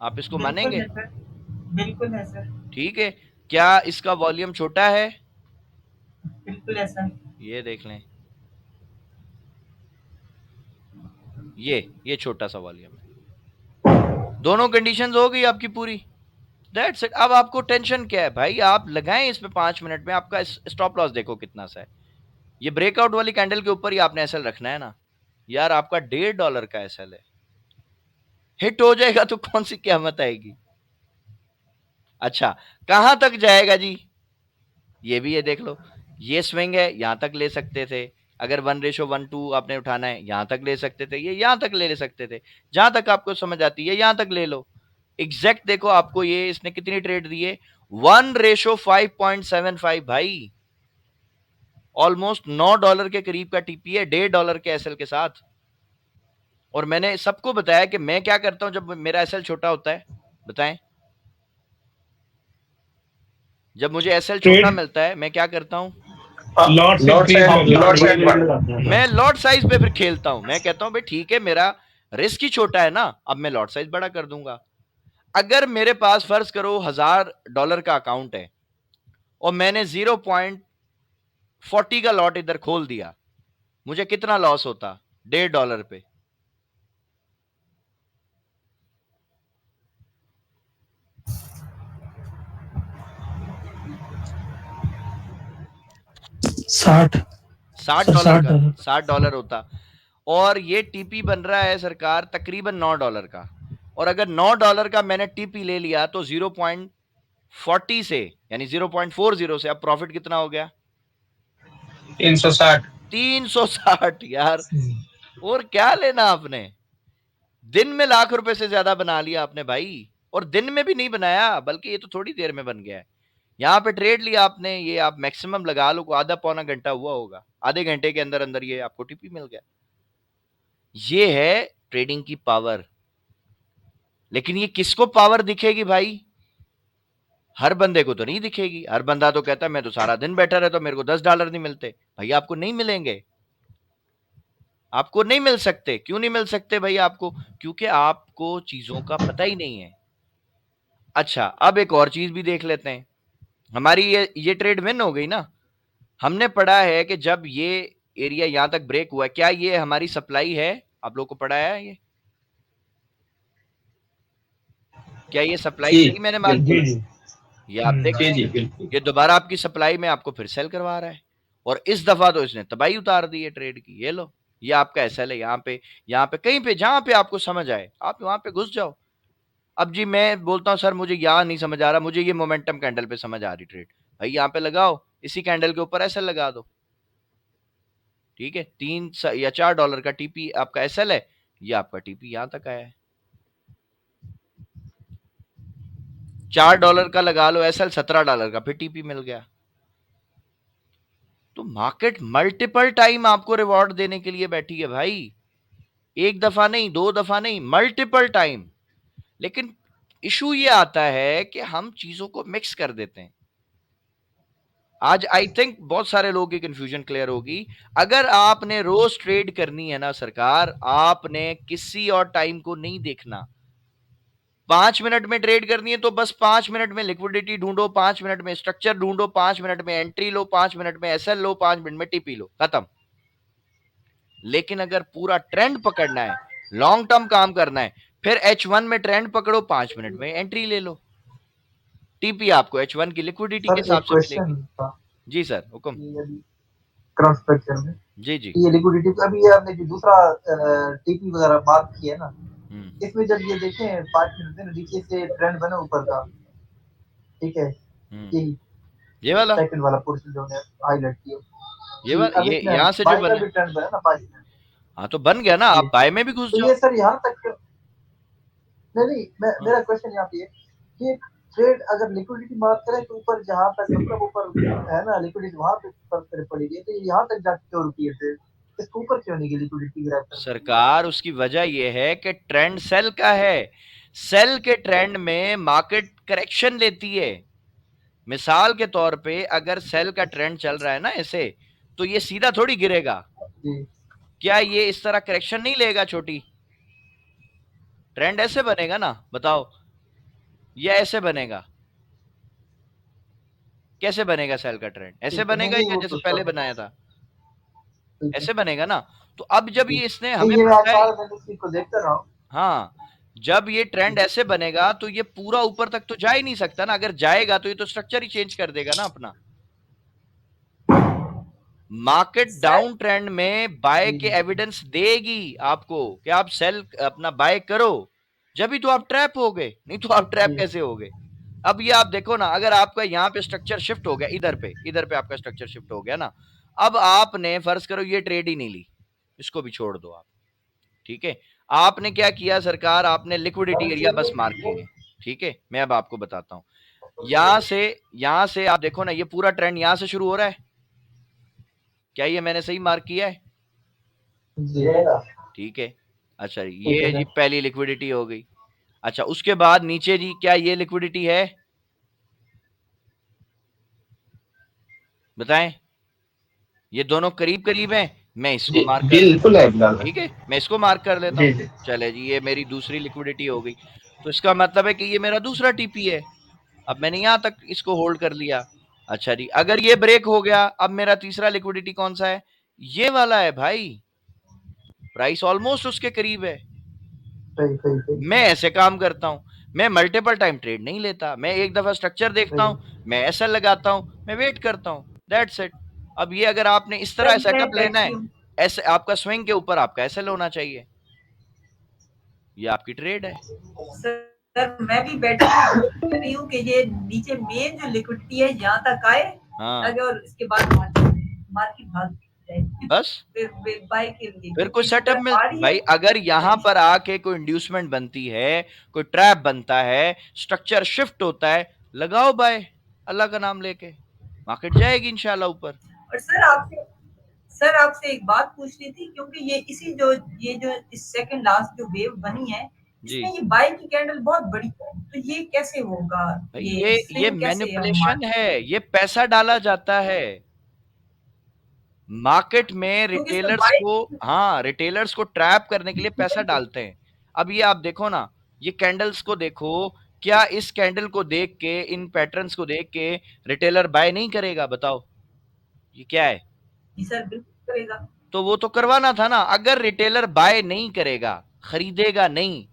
आप इसको बिल्कुल मानेंगे? है सर, बिल्कुल है सर, ठीक है। क्या इसका वॉल्यूम छोटा है? बिल्कुल है सर। ये देख लें, ये छोटा सा वॉल्यूम है, दोनों कंडीशंस हो गई आपकी पूरी। That's it. अब आपको टेंशन क्या है भाई? आप लगाएं इस पे 5 मिनट में, आपका स्टॉप लॉस देखो कितना सा है। ये ब्रेकआउट वाली कैंडल के ऊपर ही आपने एसएल रखना है ना यार, आपका $1.5 का एसएल है, हिट हो जाएगा तो कौन सी क़यामत आएगी। अच्छा, कहां तक जाएगा जी? ये देख लो, ये स्विंग है, यहां तक ले सकते थे, अगर 1:1:2 आपने उठाना है यहां तक ले सकते थे, ये यहां तक ले सकते थे, जहां तक आपको समझ आती है यहां तक ले लो। एग्जैक्ट देखो आपको ये इसने कितनी ट्रेड दी है, 1:5.75 भाई, ऑलमोस्ट $9 के करीब का टीपी है, $1.5 के एसएल के साथ। और मैंने सबको बताया कि मैं क्या करता हूं जब मेरा एसएल छोटा होता है, बताएं? जब मुझे एसएल छोटा मिलता है मैं क्या करता हूं? लॉट मैं लॉट साइज पे फिर खेलता हूं, मैं कहता हूं भाई ठीक है, मेरा रिस्क ही छोटा है ना, अब मैं लॉट साइज बड़ा कर दूंगा। अगर मेरे पास फर्ज करो $1000 का अकाउंट है और मैंने 0.40 का लॉट इधर खोल दिया, मुझे कितना लॉस होता? $1.5 पे। $60 का, $60 होता, और ये टीपी बन रहा है सरकार तकरीबन $9 का, और अगर $9 का मैंने टीपी ले लिया तो 0.40 से यानी 0.40 से अब प्रॉफिट कितना हो गया? 360 यार, और क्या लेना आपने? दिन में लाख रुपए से ज्यादा बना लिया आपने भाई, और दिन में भी नहीं बनाया, बल्कि ये तो थोड़ी देर में बन गया है। यहाँ पे ट्रेड लिया आपने, ये आप मैक्सिमम लगा लो आधा पौना घंटा हुआ होगा, आधे घंटे के अंदर अंदर ये आपको टीपी मिल गया। ये है ट्रेडिंग की पावर। लेकिन ये किसको पावर दिखेगी भाई? हर बंदे को तो नहीं दिखेगी। हर बंदा तो कहता है मैं तो सारा दिन बैठा रहता, मेरे को $10 नहीं मिलते। भाई आपको नहीं मिलेंगे, आपको नहीं मिल सकते। क्यों नहीं मिल सकते भाई आपको? क्योंकि आपको चीजों का पता ही नहीं है। अच्छा, अब एक और चीज भी देख लेते हैं। हमारी ये ट्रेड विन हो गई ना। हमने पढ़ा है कि जब ये एरिया यहां तक ब्रेक हुआ, क्या ये हमारी सप्लाई है? आप लोगों को पढ़ा है ये? क्या ये सप्लाई सही मैंने मार्क जी किया? जी ये आप देखें, ये दोबारा आपकी सप्लाई में आपको फिर सेल करवा रहा है, और इस दफा तो इसने तबाही उतार दी है ट्रेड की। ये लो, ये आपका एसएल है। यहाँ पे कहीं पे जहां पे आपको समझ आए आप वहां पे घुस जाओ। अब जी मैं बोलता हूँ सर मुझे यहाँ नहीं समझ आ रहा, मुझे ये मोमेंटम कैंडल पे समझ आ रही ट्रेड, भाई यहाँ पे लगाओ, इसी कैंडल के ऊपर एसएल लगा दो। ठीक है, $3 या $4 का टीपी आपका एसएल है, ये आपका टीपी यहां तक आया है। $4 का लगा लो एसएल, $17 का फिर टीपी मिल गया। तो मार्केट मल्टीपल टाइम आपको रिवॉर्ड देने के लिए बैठी है भाई, एक दफा नहीं, दो दफा नहीं, मल्टीपल टाइम। लेकिन इशू ये आता है कि हम चीजों को मिक्स कर देते हैं। आज आई थिंक बहुत सारे लोगों की कंफ्यूजन क्लियर होगी। अगर आपने रोज ट्रेड करनी है ना सरकार, आपने किसी और टाइम को नहीं देखना। 5 मिनट में ट्रेड करनी है तो बस 5 मिनट में लिक्विडिटी ढूंढो, 5 मिनट में स्ट्रक्चर ढूंढो, 5 मिनट में एंट्री लो, 5 मिनट में एसएल लो, 5 मिनट में टीपी लो, खत्म। लेकिन अगर पूरा ट्रेंड पकड़ना है, लॉन्ग टर्म काम करना है, फिर H1 में ट्रेंड पकड़ो, 5 मिनट में एंट्री ले लो। टीपी आपको H1 की लिक्विडिटी के हिसाब से मिलेगी। जी सर, हुक्म। क्रॉस स्ट्रक्चर में जी जी, ये लिक्विडिटी अभी ये आपने जो दूसरा टीपी वगैरह मार्क किया है ना, इसमें जब ये देखें 5 मिनट में नीचे से ट्रेंड बना ऊपर का, ठीक है, ये वाला सेकंड वाला पोर्शन जो हमने हाईलाइट किया, ये वाला, ये यहाँ से जो बना भी ट्रेंड बना ना 5 मिनट। हाँ तो बन गया ना, आप बाय में भी घुस जाओ। ये सर यहाँ तक नहीं, मेरा क्वेश्चन यहाँ पे कि ट्रेड अगर लिक्विडिटी मार्क करे तो ऊपर जहाँ तक मतलब ऊपर है ना लिक्विडिटी वहां पे पड़ेगी, तो यहाँ तक जाके क्यों रुकी है ट्रेड? इसके ऊपर क्यों नहीं गई लिक्विडिटी ग्राफ? सरकार, उसकी वजह यह है कि ट्रेंड सेल का है। सेल के ट्रेंड में मार्केट करेक्शन लेती है। मिसाल के तौर पे अगर सेल का ट्रेंड चल रहा है ना ऐसे, तो ये सीधा थोड़ी गिरेगा। क्या ये इस तरह करेक्शन नहीं लेगा? छोटी ट्रेंड ऐसे बनेगा ना, बताओ, या ऐसे बनेगा? कैसे बनेगा सेल का ट्रेंड? ऐसे बनेगा या जैसे पहले बनाया था ऐसे बनेगा ना। तो अब जब ये इसने हमें देखता रहा, हाँ, जब ये ट्रेंड ऐसे बनेगा तो ये पूरा ऊपर तक तो जा ही नहीं सकता ना। अगर जाएगा तो ये तो स्ट्रक्चर ही चेंज कर देगा ना अपना। मार्केट डाउन ट्रेंड में बाय के एविडेंस देगी आपको कि आप सेल अपना बाय करो, जब भी तो आप ट्रैप हो गए, नहीं तो आप ट्रैप कैसे हो गए? अब ये आप देखो ना, अगर आपका यहाँ पे स्ट्रक्चर शिफ्ट हो गया, इधर पे आपका स्ट्रक्चर शिफ्ट हो गया ना, अब आपने फर्ज करो ये ट्रेड ही नहीं ली, इसको भी छोड़ दो आप, ठीक है। आपने क्या किया सरकार, आपने लिक्विडिटी एरिया बस मार्क किए, ठीक है। मैं अब आपको बताता हूं, यहां से आप देखो ना, ये पूरा ट्रेंड यहां से शुरू हो रहा है। क्या ये मैंने सही मार्क किया है? ठीक है। अच्छा, ये है जी पहली लिक्विडिटी हो गई। अच्छा, उसके बाद नीचे जी क्या ये लिक्विडिटी है? बताएं। ये दोनों करीब करीब हैं, मैं इसको मार्क कर, बिल्कुल है, ठीक है, मैं इसको मार्क कर लेता हूँ। चले जी, ये मेरी दूसरी लिक्विडिटी हो गई। तो इसका मतलब है कि ये मेरा दूसरा टीपी है। अब मैंने यहां तक इसको होल्ड कर लिया। अच्छा जी, अगर ये ब्रेक हो गया, अब मेरा तीसरा लिक्विडिटी कौन सा है? ये वाला है भाई, प्राइस ऑलमोस्ट उसके करीब है। मैं ऐसे काम करता हूं, मैं मल्टीपल टाइम ट्रेड नहीं लेता। मैं एक दफा स्ट्रक्चर देखता हूं, मैं ऐसा लगाता हूं, मैं वेट करता हूं, दैट्स इट। अब ये अगर आपने इस तरह सर, मैं सेटअप लेना है, बैठी हूँ। ऐसे आपका स्विंग के ऊपर आपका ऐसे होना चाहिए, ये आपकी ट्रेड है। सर मैं भी बैठी रही हूँ कि ये नीचे मेन जो लिक्विडिटी है यहाँ तक आए, हाँ और इसके बाद मार्केट भाग जाए बस फिर बाय के लिए, फिर कोई इस सेटअप तरफ मिल आ रही है। भाई, अगर यहाँ पर आके कोई इंड्यूसमेंट बनती है, कोई ट्रैप बनता है, स्ट्रक्चर शिफ्ट होता है, लगाओ बाय, अल्लाह का नाम लेके मार्केट जाएगी इंशाल्लाह ऊपर। और सर आपसे एक बात पूछनी थी, क्योंकि ये जो इस सेकंड लास्ट जो वेव बनी है, जी इसमें ये बाय की कैंडल बहुत बड़ी है, तो ये कैसे होगा? भाई, ये ये स्विंग कैसे हम मैनिपुलेशन है, ये पैसा डाला जाता है मार्केट में क्योंकि इसमें रिटेलर्स बाय को। हाँ, रिटेलर्स को ट्रैप करने के लिए पैसा डालते हैं। अब ये आप देखो ना, ये कैंडल्स को देखो, क्या इस कैंडल को देख के, इन पैटर्न्स को देख के रिटेलर बाय नहीं करेगा? बताओ, ये क्या है? जी सर, बिल्कुल करेगा। तो वो तो करवाना था ना। अगर रिटेलर बाय नहीं करेगा, खरीदेगा नहीं,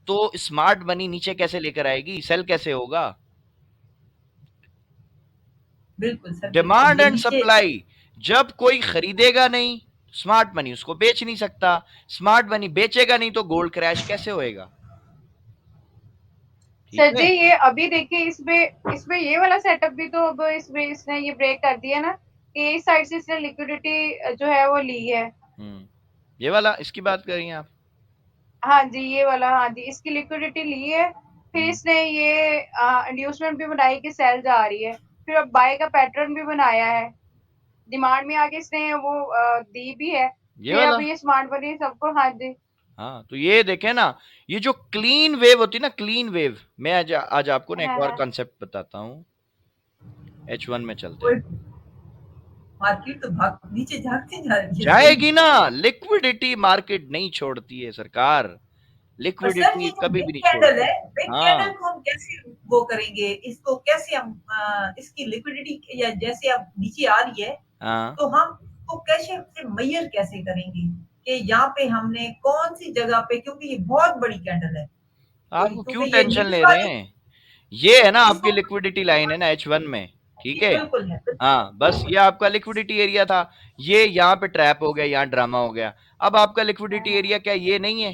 तो स्मार्ट मनी नीचे कैसे लेकर आएगी? सेल कैसे होगा? बिल्कुल सर, डिमांड ये एंड नीचे सप्लाई, जब कोई खरीदेगा नहीं, स्मार्ट मनी उसको बेच नहीं सकता, स्मार्ट मनी बेचेगा नहीं, तो गोल्ड क्रैश कैसे होएगा? ठीक सर जी, है। ये अभी देखिए इसमें ये वाला सेटअप भी तो अब इसमें इसने ये ब्रेक कर दिया ना, कि इस साइड से इसने लिक्विडिटी जो है वो ली है। ये वाला, इसकी बात कर रही हैं आप? हाँ जी, ये वाला, हाँ जी, इसकी लिक्विडिटी ली है, फिर इसने ये इंड्यूसमेंट भी बनाई कि सेल जा रही है, फिर अब बाय का पैटर्न भी बनाया है, डिमांड में आके इसने वो दी भी है, ये फिर वाला, अब ये स्मार्ट मनी सबको, हाँ जी। हाँ, तो ये देखे ना, ये जो क्लीन वेव होती है ना, क्लीन वेव, मैं आज आपको ना एक और हाँ। कॉन्सेप्ट बताता हूँ। H1 में चलते हैं। मार्केट तो भाग नीचे झांकती जा रही है। जाएगी ना, लिक्विडिटी मार्केट नहीं छोड़ती है सरकार, और सर, ये लिक्विडिटी जो कभी बिग भी नहीं कैंडल छोड़ती। है, बिग हाँ, कैंडल को हम कैसे वो करेंगे? इसको कैसे हम इसकी लिक्विडिटी, या जैसे अब नीचे आ रही है, हाँ, तो हम उसको कैसे से मेजर कैसे करेंगे कि यहाँ पे हमने कौन सी जगह पे, क्योंकि ये बहुत बड़ी कैंडल है, तो आपको क्यों क्योंकि ये टेंशन नीचे ले रहे वाली हैं? ये है ना आपकी इसको लिक्विडिटी लाइन है ना, H1 में, ठीक जी, है। बिल्कुल है, हाँ, बस ये आपका लिक्विडिटी एरिया था, ये यहाँ पे ट्रैप हो गया, यहाँ ड्रामा हो गया। अब आपका लिक्विडिटी एरिया क्या ये नहीं है?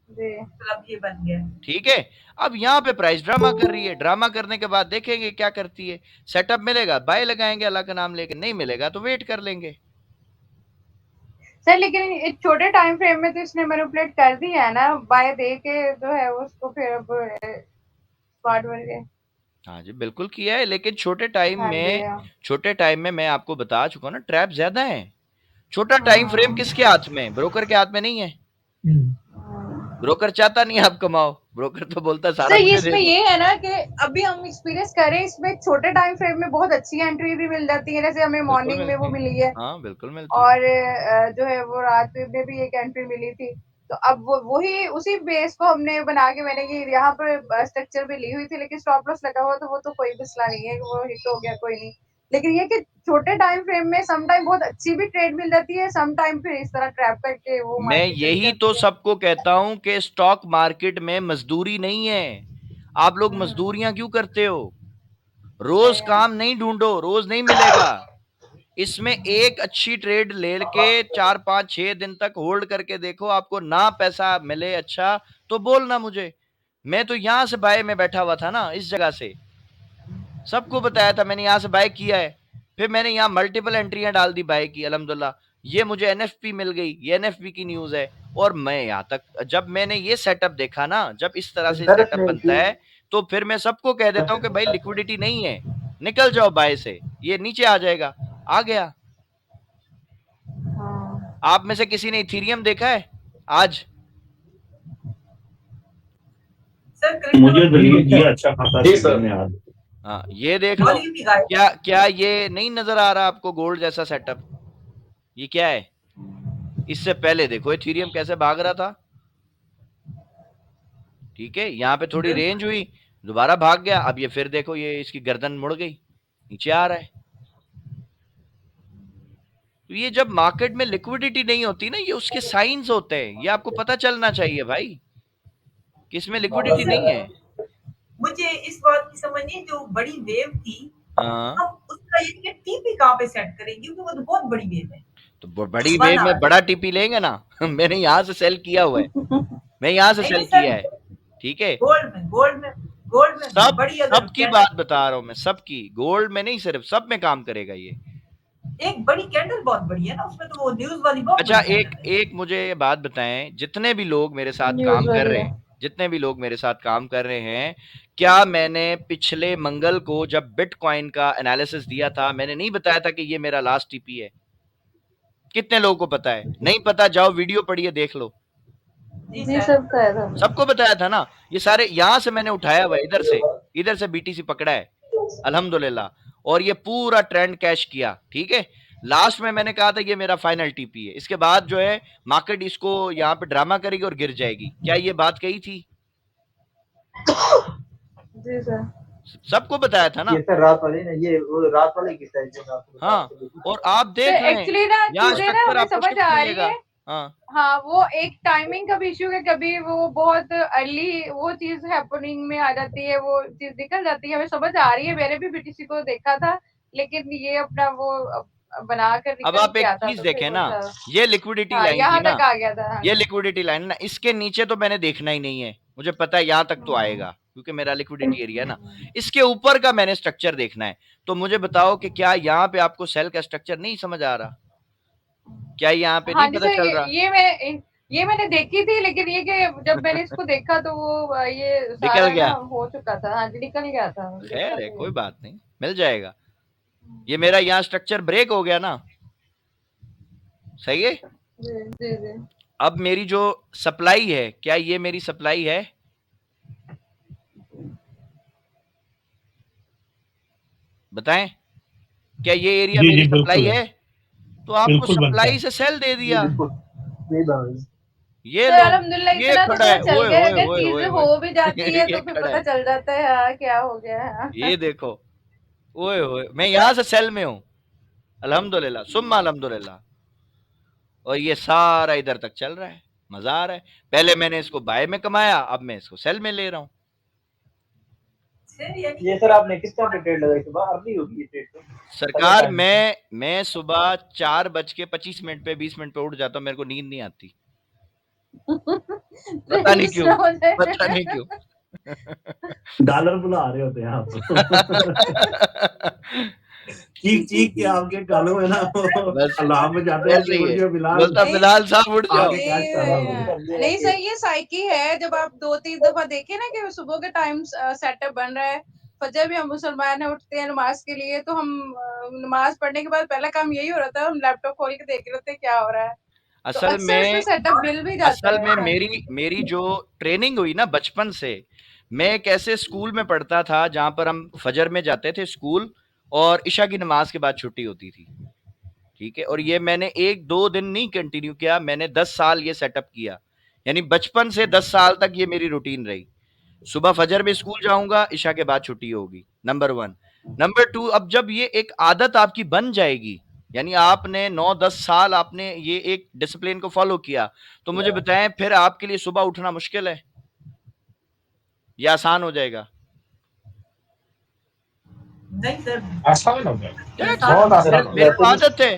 जी। मतलब ये बन गया। ठीक है। अब यहाँ पे प्राइस ड्रामा कर रही है, ड्रामा करने के बाद देखेंगे क्या करती है। सेटअप मिलेगा बाय लगाएंगे अल्लाह का नाम लेके, नहीं मिलेगा तो वेट कर लेंगे। सर लेकिन एक छोटे टाइम फ्रेम में तो इसने मैनिपुलेट कर दिया है ना, बाय दे के जो है उसको फिर अब स्मार्ट बन गए। हाँ जी, बिल्कुल किया है, लेकिन छोटे टाइम हाँ जी, में, हाँ। छोटे टाइम में मैं आपको बता चुका हूँ ना, ट्रैप ज्यादा है। छोटा टाइम फ्रेम किसके हाथ में? ब्रोकर के हाथ में नहीं है। ब्रोकर चाहता नहीं आप कमाओ, ब्रोकर तो बोलता सारा सर ये मुझे दे इसमें दो। ये है ना कि अभी हम एक्सपीरियंस करें, इसमें छोटे टाइम फ्रेम में बहुत अच्छी एंट्री भी मिल जाती है, जैसे हमें बिल्कुल मॉर्निंग में मिलती वो है, मिली है, हाँ बिल्कुल मिलती है। और जो है वो रात में भी एक एंट्री मिली थी। तो अब वो वही उसी बेस को हमने बना के, मैंने ये यहाँ पर स्ट्रक्चर भी ली हुई थी, लेकिन स्टॉप लॉस लगा हुआ, तो वो तो कोई मसला नहीं है, वो हिट हो गया, कोई नहीं। लेकिन ये कि छोटे टाइम फ्रेम में सम टाइम बहुत अच्छी भी ट्रेड मिल जाती है, सम टाइम फिर इस तरह ट्रैप करके वो मैं मार्केट चली यही तो जाती है। सबको कहता हूं कि स्टॉक मार्केट में मजदूरी नहीं है। आप लोग मजदूरियां क्यों करते हो? रोज काम नहीं ढूंढो, रोज नहीं मिलेगा। इसमें एक अच्छी ट्रेड ले के 4 5 6 दिन तक होल्ड करके देखो, आपको ना पैसा मिले अच्छा तो बोलना मुझे। मैं तो यहां से बाय में बैठा हुआ था ना, इस जगह से सबको बताया था, मैंने यहां से बाय किया है, फिर मैंने यहाँ मल्टीपल एंट्रियां डाल दी बाय की, अल्हम्दुलिल्लाह। ये मुझे एनएफपी मिल गई, ये एनएफपी की न्यूज है। और मैं यहाँ तक, जब मैंने ये सेटअप देखा ना, जब इस तरह से सेटअप बनता है, तो फिर मैं सबको कह देता हूँ कि भाई लिक्विडिटी नहीं है, निकल जाओ बाय से, ये नीचे आ जाएगा। आ गया। आप में से किसी ने इथीरियम देखा है आज? सर मुझे दलील दिया अच्छा खासा जी सर। में आज। हाँ, ये देख लो। वॉल्यूम भी गायब। क्या क्या ये नहीं नजर आ रहा आपको गोल्ड जैसा सेटअप? ये क्या है? इससे पहले देखो इथीरियम कैसे भाग रहा था, ठीक है, यहाँ पे थोड़ी रेंज हुई, दोबारा भाग गया, अब ये फिर देखो, ये इसकी गर्दन मुड़ गई, नीचे आ रहा है। तो ये जब मार्केट में लिक्विडिटी नहीं होती ना, ये उसके साइंस होते हैं, ये आपको पता चलना चाहिए भाई कि इसमें लिक्विडिटी नहीं है। मुझे इस बात की समझ नहीं, जो बड़ी वेव थी, हाँ, हम उस ये टीपी कहाँ पे सेट करें, क्योंकि वो तो बहुत बड़ी वेव है। तो बड़ी वेव में बड़ा टीपी लेंगे ना। मैंने यहाँ से सेल किया हुआ है, मैं यहाँ से सेल किया है, ठीक है। गोल्ड में सब बड़ी, सबकी बात बता रहा हूँ मैं, सबकी, गोल्ड में नहीं, सिर्फ सब में काम करेगा ये। एक बड़ी कैंडल बहुत बड़ी है ना, उसमें तो वो न्यूज वाली बहुत अच्छा, बड़ी एक मुझे ये बात बताएं, जितने भी लोग मेरे साथ काम कर रहे हैं, जितने भी लोग मेरे साथ काम कर रहे हैं, क्या मैंने पिछले मंगल को जब बिटकॉइन का एनालिसिस दिया था, मैंने नहीं बताया था कि ये मेरा लास्ट टीपी है? कितने लोगों को पता है? नहीं पता, जाओ वीडियो पढ़िए, देख लो। जी सर, सबको बताया था ना। ये सारे यहां से मैंने उठाया हुआ, इधर से बीटीसी पकड़ा है अल्हम्दुलिल्लाह, और ये पूरा ट्रेंड कैश किया, ठीक है। लास्ट में मैंने कहा था ये मेरा फाइनल टीपी है, इसके बाद जो है मार्केट इसको यहाँ पे ड्रामा करेगी और गिर जाएगी। क्या ये बात कही थी? जी सर, सबको बताया था ना। ये सर रात वाले ना, ये वो रात वाले की साइड जो मैं आपको हाँ, और आप देख रहे हैं एक्चुअली ना यहाँ चीजें ना स्ट्रक्चर हमें आपको समझ शिफ्ट आ रही मिलेगा। है। हाँ, हाँ, वो एक टाइमिंग का भी इश्यू है, कभी वो बहुत अर्ली वो चीज हैपनिंग में आ जाती है, वो चीज निकल जाती है, हमें समझ आ रही है। मैंने भी बीटीसी को देखा था, लेकिन ये अपना वो बनाकर अब आप एक चीज देखें ना, ये लिक्विडिटी लाइन यहाँ थी ना, तक आ गया था। ये लिक्विडिटी लाइन ना, इसके नीचे तो मैंने देखना ही नहीं है, मुझे पता है यहाँ तक तो आएगा क्योंकि मेरा लिक्विडिटी एरिया है ना। इसके ऊपर का मैंने स्ट्रक्चर देखना है। तो मुझे बताओ कि क्या यहाँ पे आपको सेल का स्ट्रक्चर नहीं समझ आ रहा? क्या यहाँ पे नहीं पता चल रहा? ये मैंने देखी थी, लेकिन ये कि जब मैंने इसको देखा तो वो ये निकल गया, हो चुका था। हाँ जी, निकल गया था। खैर है, कोई बात नहीं, मिल जाएगा। ये मेरा यहाँ स्ट्रक्चर ब्रेक हो गया ना, सही है। जी। अब मेरी जो सप्लाई है, क्या ये मेरी सप्लाई है? बताएं, क्या ये एरिया मेरी सप्लाई है? तो आपको सप्लाई से सेल दे दिया। ये लो, ये खड़ा है, चल गया, अगर चीजें हो भी जाती है तो फिर पता चल जाता है हाँ क्या हो गया है। ये देखो, ओए ओए, मैं यहाँ से सेल में हूँ अल्हम्दुलिल्लाह, सुम्मा अल्हम्दुलिल्लाह, और ये सारा इधर तक चल रहा है, मजा आ रहा है। पहले मैंने इसको बाय में कमाया, अब मैं इसको सेल में ले रहा हूँ। ये सर आपने किस टाइम पे ट्रेड लगाई? सुबह अर्ली होगी ये ट्रेड तो सरकार, मैं सुबह 4:25 पे 20 मिनट पे उठ जाता हूँ, मेरे को नींद नहीं आती। पता नहीं क्यों। डॉलर बुला रहे होते हैं आप। चीख के आपके गालों में ना अलार्म जाते हैं, बिलाल साहब उठ जाओ। नहीं सर, ये साइकी है। जब आप 2-3 दफा देखे ना कि सुबह के टाइम सेटअप बन रहा है, फजर भी हम मुसलमान है उठते हैं नमाज के लिए, तो हम नमाज पढ़ने के बाद पहला काम यही हो रहा था, हम लैपटॉप खोल के देख रहे होते हैं क्या हो रहा है। असल में सेटअप मिल भी जाता है। असल में मेरी जो ट्रेनिंग हुई ना बचपन से, मैं कैसे स्कूल में पढ़ता था जहां पर हम फजर में जाते थे स्कूल, और इशा की नमाज के बाद छुट्टी होती थी, ठीक है। और ये मैंने 1-2 दिन नहीं कंटिन्यू किया, मैंने 10 साल ये सेटअप किया, यानी बचपन से 10 साल तक ये मेरी रूटीन रही। सुबह फजर में स्कूल जाऊंगा, इशा के बाद छुट्टी होगी, नंबर 1। नंबर 2, अब जब ये एक आदत आपकी बन जाएगी, यानी आपने 9-10 साल आपने ये एक डिसिप्लिन को फॉलो किया, तो मुझे बताएं फिर आपके लिए सुबह उठना मुश्किल है या आसान हो जाएगा? नहीं सर, आसान हो गया, बहुत आसान। मेरे को आदत है,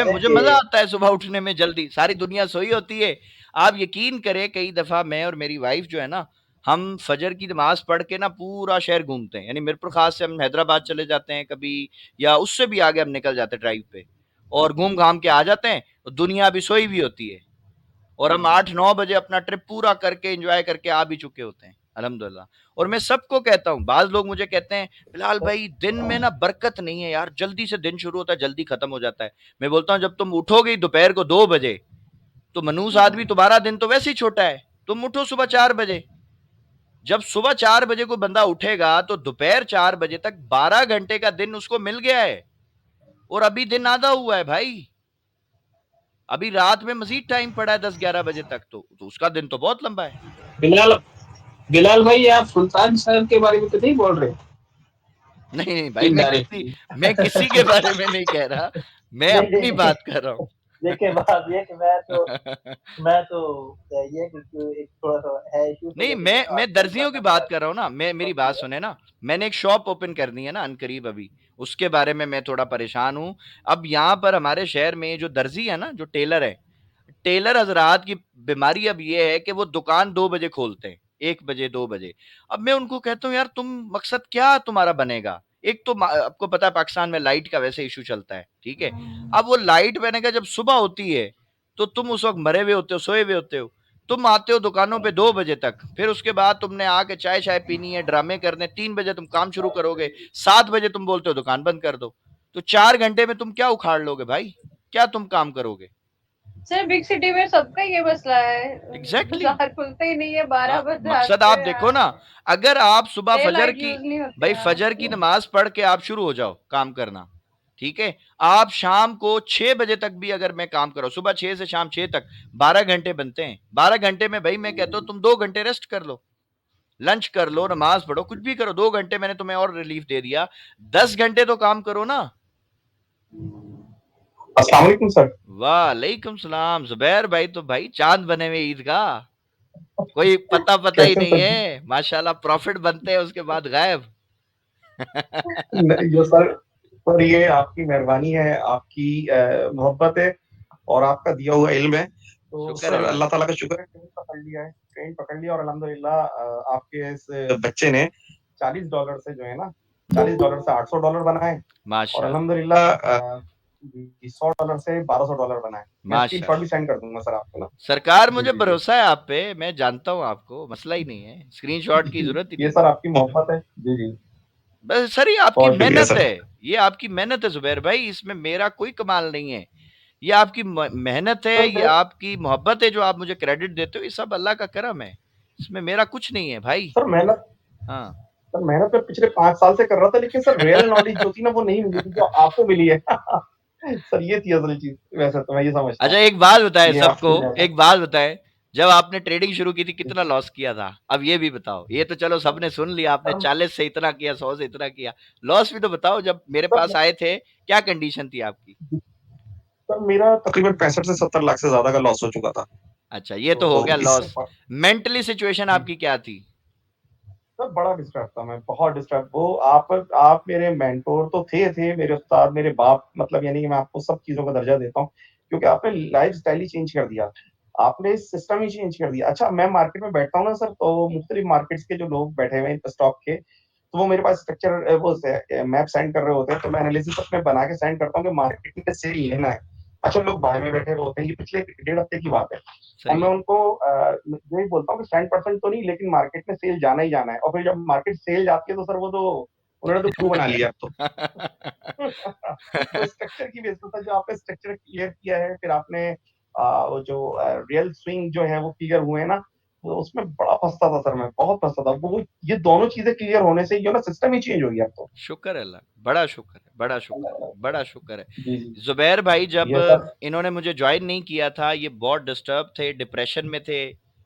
मुझे मजा आता है सुबह उठने में जल्दी, सारी दुनिया सोई होती है। आप यकीन करें, कई दफा मैं और मेरी वाइफ जो है ना, हम फजर की नमाज पढ़ के ना पूरा शहर घूमते हैं, यानी मिरपुर खास से हम हैदराबाद चले जाते हैं कभी, या उससे भी आगे हम निकल जाते हैं ड्राइव पे, और घूम घाम के आ जाते हैं, तो दुनिया भी सोई भी होती है, और हम 8-9 बजे अपना ट्रिप पूरा करके एंजॉय करके आ भी चुके होते हैं अल्हम्दुलिल्लाह। और मैं सबको कहता हूँ, बाज लोग मुझे कहते हैं बिलाल भाई दिन में ना बरकत नहीं है यार, जल्दी से दिन शुरू होता है जल्दी खत्म हो जाता है। मैं बोलता हूँ जब तुम उठोगे दोपहर को 2 बजे, तो मनूस आदमी, तुम्हारा दिन तो वैसे ही छोटा है, तुम उठो सुबह 4 बजे। जब सुबह 4 बजे कोई बंदा उठेगा तो दोपहर 4 बजे तक 12 घंटे का दिन उसको मिल गया है, और अभी दिन आधा हुआ है भाई, अभी रात में मजीद टाइम पड़ा है 10-11 बजे तक, तो उसका दिन तो बहुत लंबा है। बिलाल भाई, आप सुल्तान साहब के बारे में तो नहीं बोल रहे? नहीं भाई, मैं किसी के बारे में नहीं कह रहा, मैं अपनी बात कर रहा हूँ। देखिए बात ये कि मैं तो ये कि एक थोड़ा-सा है इश्यू तो नहीं, लेकिन मैं आपको दर्जियों की बताना बात था कर रहा हूँ ना, मैं मेरी बात सुने ना, मैंने एक शॉप ओपन करनी है ना अनकरीब अभी, उसके बारे में मैं थोड़ा परेशान हूँ। अब यहाँ पर हमारे शहर में जो दर्जी है ना, जो टेलर है, टेलर हज़रात की बीमारी अब ये है कि वो दुकान 2 बजे खोलते हैं, 1 बजे, 2 बजे। अब मैं उनको कहता हूँ यार तुम मकसद क्या तुम्हारा बनेगा? एक तो आपको पता है पाकिस्तान में लाइट का वैसे इश्यू चलता है, ठीक है? अब वो लाइट बनेगा जब सुबह होती है, तो तुम उस वक़्त मरे हुए होते हो, सोए हुए होते हो। तुम आते हो दुकानों पे 2 बजे तक, फिर उसके बाद तुमने आके चाय-शाय पीनी है, ड्रामे करने, 3 बजे तुम काम शुरू करोगे, 7 बजे तुम बोलते हो दुकान बंद कर दो। तो 4 घंटे में तुम क्या उखाड़ लोगे भाई? क्या तुम काम करोगे? सर बिग सिटी में सबका ये मसला है, एग्जैक्टली बाजार खुलते ही नहीं है, 12 बजे मकसद आते आप हैं देखो यहाँ, ना, अगर आप सुबह डे फजर लाइट की यूज नहीं होते भाई यहाँ। फजर की नमाज पढ़ के आप शुरू हो जाओ काम करना, ठीक है? आप शाम को 6 बजे तक भी अगर मैं काम करो, सुबह 6 से शाम 6 तक 12 घंटे बनते हैं। 12 घंटे में भाई मैं कहता हूँ तुम 2 घंटे रेस्ट कर लो, लंच कर लो, नमाज पढ़ो, कुछ भी करो, 2 घंटे मैंने तुम्हें और रिलीफ दे दिया। 10 घंटे तो काम करो ना। अस्सलाम वालेकुम सर। वालेकुम सलाम जुबैर भाई, तो भाई चांद बने हुए ईद का, कोई पता ही कैसे हैं नहीं सर जी? है, माशाल्लाह प्रॉफिट बनते हैं उसके बाद गायब। ये सर ये आपकी मेहरबानी है, आपकी मोहब्बत है और आपका दिया हुआ इल्म है। तो शुक्र सर अल्लाह अल्लाह का। ताला का शुक्र है, ट्रेन पकड़ लिया और अल्हम्दुलिल्लाह आपके इस बच्चे ने $40 से जो है ना, $40 से $800 बनाए और माशाल्लाह अल्हम्दुलिल्लाह $100 से $1200 बनाए। मैं स्क्रीनशॉट भी माशाल्लाह। सेंड कर दूंगा सर आपको ना। सरकार जी मुझे जी जी। भरोसा है आप पे, मैं जानता हूँ आपको, मसला ही नहीं है, स्क्रीनशॉट की जरूरत ही ये नहीं सर है। आपकी मोहब्बत है। जी जी। बस सर ये आपकी बहुत शुक्रिया मेहनत सर। है, ये आपकी मेहनत है जुबैर भाई, इसमें मेरा कोई कमाल नहीं है। ये आपकी मेहनत है, सर ये आपकी मोहब्बत है, जो आप मुझे क्रेडिट देते हो, ये सब अल्लाह का करम है, इसमें मेरा कुछ नहीं है भाई। सर मेहनत हाँ। सर मेहनत मैं पिछले 5 साल से कर रहा था, लेकिन सर रियल नॉलेज जो थी ना वो नहीं मिली थी जो आपको मिली है। सर ये थी असल चीज, वैसे तो मैं ये समझता अच्छा हूँ। एक बात बताएं ये सबको, आपकी मेहनत। एक बात बताएं, जब आपने ट्रेडिंग शुरू की थी कितना लॉस किया था? अब ये भी बताओ, ये तो चलो सबने सुन लिया, आपने सर 40 से इतना किया, 100 से इतना किया, लॉस भी तो बताओ, जब मेरे पास सर आए थे क्या कंडीशन थी आपकी? सर मेरा तकरीबन 65 से 70 लाख से ज्यादा का लॉस हो चुका था। अच्छा ये तो हो तो गया इस लॉस। मेंटली सिचुएशन आपकी क्या थी? सर बड़ा डिस्टर्ब था मैं, बहुत डिस्टर्ब। वो आप मेरे मेंटोर तो थे मेरे उस्ताद, मेरे बाप, मतलब यानी कि मैं आपको सब चीजों का दर्जा देता हूँ, क्योंकि आपने लाइफ स्टाइल ही चेंज कर दिया, आपने सिस्टम ही चेंज कर दिया। अच्छा मैं मार्केट में बैठता हूँ ना सर, तो मुख्तलिफ मार्केट्स के जो लोग बैठे हुए हैं स्टॉक के, तो वो मेरे पास स्ट्रक्चर वो मैप सेंड कर रहे होते हैं, तो मैं एनालिसिस अपने बना के सेंड करता हूँ कि मार्केट में सेल लेना है। अच्छा लोग बाहर में बैठे हुए होते हैं, ये पिछले 1.5 हफ्ते की बात है, और सही मैं है। उनको यही बोलता हूँ कि 100% तो नहीं, लेकिन मार्केट में सेल जाना ही जाना है। और फिर जब मार्केट सेल जाती है तो सर वो तो उन्होंने तो क्यों बना लिया अब तो। तो स्ट्रक्चर की बेसिस पर जो आपने स्ट्रक्चर क्लियर किया है, फिर आपने वो जो रियल स्विंग जो है वो क्लियर हुए हैं ना, तो उसमें बड़ा फंसता था सर, मैं बहुत फंसता था। वो ये दोनों चीजें क्लियर होने से जो ना सिस्टम ही चेंज हो गया अब तो। शुक्र अल्लाह, बड़ा शुक्र है, बड़ा शुक्र है, बड़ा शुक्र है। जी जी। जुबैर भाई जब ये सर इन्होंने मुझे ज्वाइन नहीं किया था, ये बहुत डिस्टर्ब थे, डिप्रेशन में थे,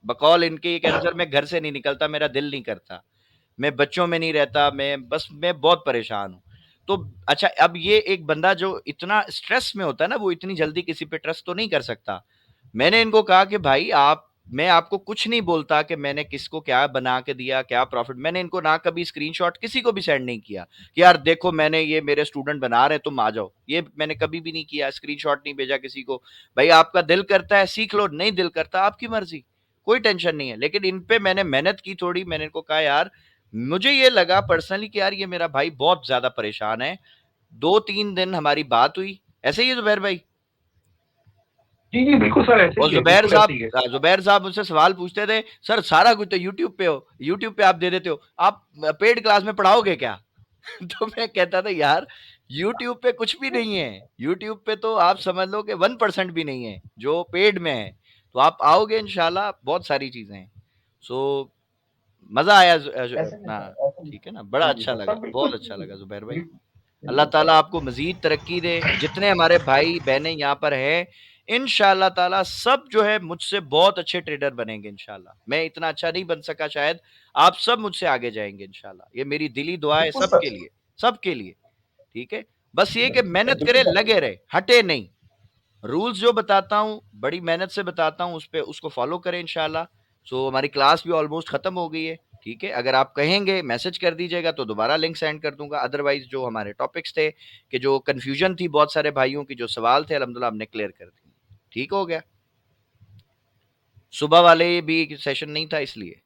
बकौल इनके ये कहते सर मैं घर से नहीं निकलता, मेरा दिल नहीं करता, मैं बच्चों में नहीं रहता, मैं बहुत परेशान हूँ। तो अच्छा अब ये एक बंदा जो इतना स्ट्रेस में होता है ना, वो इतनी जल्दी किसी पे ट्रस्ट तो नहीं कर सकता। मैंने इनको कहा कि भाई आप, मैं आपको कुछ नहीं बोलता कि मैंने किसको क्या बना के दिया, क्या प्रॉफिट, मैंने इनको ना कभी स्क्रीनशॉट किसी को भी सेंड नहीं किया कि यार देखो मैंने ये मेरे स्टूडेंट बना रहे हैं तुम आ जाओ, ये मैंने कभी भी नहीं किया, स्क्रीनशॉट नहीं भेजा किसी को। भाई आपका दिल करता है सीख लो, नहीं दिल करता आपकी मर्जी, कोई टेंशन नहीं है। लेकिन इन पे मैंने मेहनत की थोड़ी, मैंने इनको कहा यार मुझे ये लगा पर्सनली कि यार ये मेरा भाई बहुत ज्यादा परेशान है। 2-3 दिन हमारी बात हुई, ऐसे ही है जुबैर भाई। जी जी बिल्कुल सर, ऐसे और ही है, बिल्कुल ऐसे ही है। जुबैर साहब मुझसे सवाल पूछते थे, सर सारा कुछ तो यूट्यूब पे हो, यूट्यूब पे आप दे देते हो, आप पेड क्लास में पढ़ाओगे क्या? तो मैं कहता था यार यूट्यूब पे कुछ भी नहीं है, यूट्यूब पे तो आप समझ लो कि 1% भी नहीं है जो पेड में है। तो आप आओगे इंशाल्लाह बहुत सारी चीजें हैं। सो मजा आया ऐसे नहीं अपना, सर, ऐसे नहीं। ठीक है ना, बड़ा जी जी अच्छा सर, लगा, सब बिल्कुल बहुत अच्छा लगा जुबैर भाई। अल्लाह बिल्कुल सर। ताला आपको मजीद तरक्की दे, जितने हमारे भाई बहनें यहाँ पर हैं, इंशाल्लाह ताला सब जो है मुझसे बहुत अच्छे ट्रेडर बनेंगे इंशाल्लाह। मैं इतना अच्छा नहीं बन सका शायद, आप सब मुझसे आगे जाएंगे इंशाल्लाह, ये मेरी दिली दुआ है बिल्कुल सबके सच। लिए, सबके लिए, ठीक है? बस ये कि बिल्कुल सर, मेहनत बिल्कुल करे, सच। लगे रहे, हटे नहीं, रूल्स जो बताता हूँ बड़ी मेहनत से बताता हूँ, उस पे उसको फॉलो करें इंशाल्लाह। सो हमारी क्लास भी ऑलमोस्ट खत्म हो गई है, ठीक है। अगर आप कहेंगे मैसेज कर दीजिएगा तो दोबारा लिंक सेंड कर दूंगा। अदरवाइज जो हमारे टॉपिक्स थे, कि जो कंफ्यूजन थी बहुत सारे भाइयों की, जो सवाल थे, अल्हम्दुलिल्लाह हमने क्लियर कर दिए। ठीक हो गया। सुबह वाले भी सेशन नहीं था इसलिए।